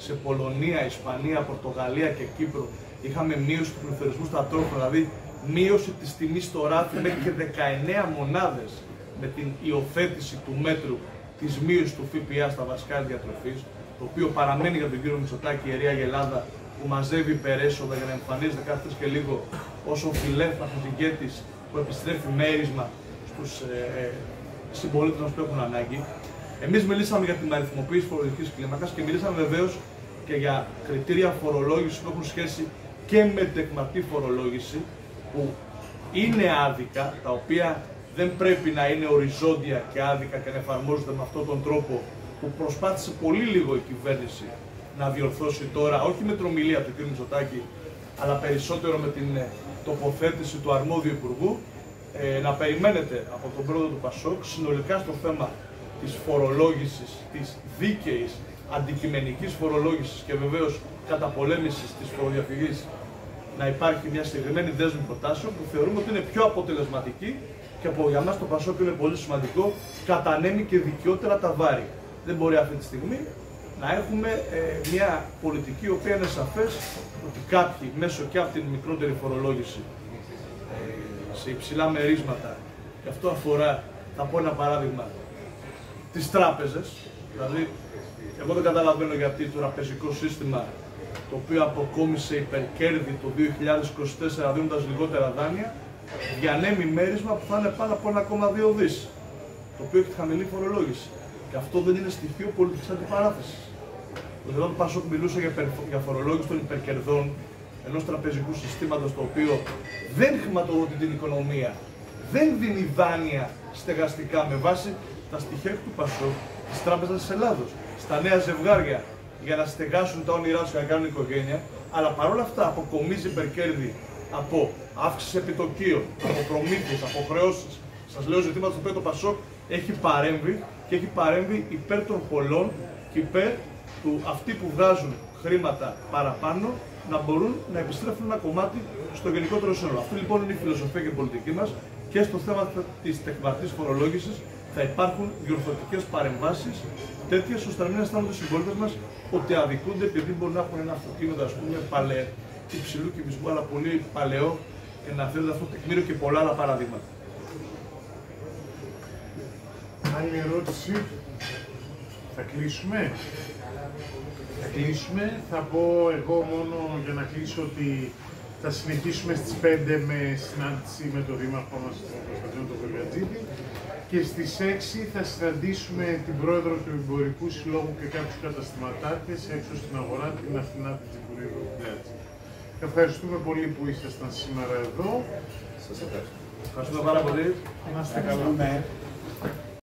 σε Πολωνία, Ισπανία, Πορτογαλία και Κύπρο είχαμε μείωση του πληθωρισμού στα τρόφιμα, δηλαδή μείωση της τιμής στο ράφι μέχρι και 19 μονάδες με την υιοθέτηση του μέτρου της μείωσης του ΦΠΑ στα βασικά διατροφής, το οποίο παραμένει για τον κύριο Μητσοτάκη ιερή αγελάδα που μαζεύει υπερέσοδα για να εμφανίζεται κάθε και λίγο ως ο φιλεύθερος ηγέτης που επιστρέφει μέρισμα στους συμπολίτες μας που έχουν ανάγκη. Εμείς μιλήσαμε για την αριθμοποίηση φορολογικής κλίμακας και μιλήσαμε βεβαίως και για κριτήρια φορολόγησης που έχουν σχέση και με την τεκματή φορολόγηση, που είναι άδικα, τα οποία δεν πρέπει να είναι οριζόντια και άδικα και να εφαρμόζονται με αυτόν τον τρόπο που προσπάθησε πολύ λίγο η κυβέρνηση να διορθώσει τώρα, όχι με την ομιλία του κ. Μητσοτάκη, αλλά περισσότερο με την τοποθέτηση του αρμόδιου υπουργού. Να περιμένετε από τον πρόεδρο του ΠΑΣΟΚ συνολικά στο θέμα της φορολόγησης, της δίκαιης αντικειμενικής φορολόγησης και βεβαίως καταπολέμησης της φοροδιαφυγής, να υπάρχει μια συγκεκριμένη δέσμη προτάσεων που θεωρούμε ότι είναι πιο αποτελεσματική και από για μας το ΠΑΣΟΚ είναι πολύ σημαντικό, κατανέμει και δικαιότερα τα βάρη. Δεν μπορεί αυτή τη στιγμή να έχουμε μια πολιτική η οποία είναι σαφές ότι κάποιοι μέσω και από την μικρότερη φορολόγηση σε υψηλά μερίσματα, και αυτό αφορά, θα πω ένα παράδειγμα, τις τράπεζες. Δηλαδή, εγώ δεν καταλαβαίνω γιατί το τραπεζικό σύστημα, το οποίο αποκόμισε υπερκέρδη το 2024 δίνοντας λιγότερα δάνεια, διανέμει μέρισμα που θα είναι πάνω από 1,2 δις, το οποίο έχει χαμηλή φορολόγηση. Και αυτό δεν είναι στοιχείο πολιτικής αντιπαράθεσης. Εδώ το ΠΑΣΟΚ μιλούσε για φορολόγηση των υπερκερδών ενός τραπεζικού συστήματος το οποίο δεν χρηματοδοτεί την οικονομία, δεν δίνει δάνεια στεγαστικά με βάση τα στοιχεία του ΠΑΣΟΚ της Τράπεζας της Ελλάδος στα νέα ζευγάρια για να στεγάσουν τα όνειρά τους και να κάνουν οικογένεια, αλλά παρόλα αυτά αποκομίζει υπερκέρδη από αύξηση επιτοκίων, από προμήθειες, από χρεώσεις. Σας λέω ζητήματα στο οποίο το ΠΑΣΟΚ έχει παρέμβει και έχει παρέμβει υπέρ των πολλών και υπέρ του αυτοί που βγάζουν χρήματα παραπάνω να μπορούν να επιστρέφουν ένα κομμάτι στο γενικότερο σύνολο. Αυτή λοιπόν είναι η φιλοσοφία και η πολιτική μας, και στο θέμα της τεκματής φορολόγησης θα υπάρχουν διορθωτικές παρεμβάσεις τέτοιες ώστε να μην αισθάνονται οι συμπολίτες μας ότι αδικούνται επειδή μπορεί να έχουν ένα αυτοκίνητο, ας πούμε, υψηλού κυβισμού, αλλά πολύ παλαιό, και να θέλετε αυτό το τεκμήριο και πολλά άλλα παραδείγματα. Άλλη ερώτηση. Θα κλείσουμε. Θα πω εγώ μόνο για να κλείσω ότι θα συνεχίσουμε στις 5 με συνάντηση με τον δήμαρχό μας, τον Κωνσταντίνο τον Γεωργιατζίδη, και στις 6 θα συναντήσουμε την πρόεδρο του Εμπορικού Συλλόγου και κάποιους καταστηματάρχες έξω στην αγορά, την Αθηνά Τζιμπουρίδου. Ευχαριστούμε πολύ που ήσασταν σήμερα εδώ. Σας ευχαριστώ πάρα πολύ. Να είστε καλά.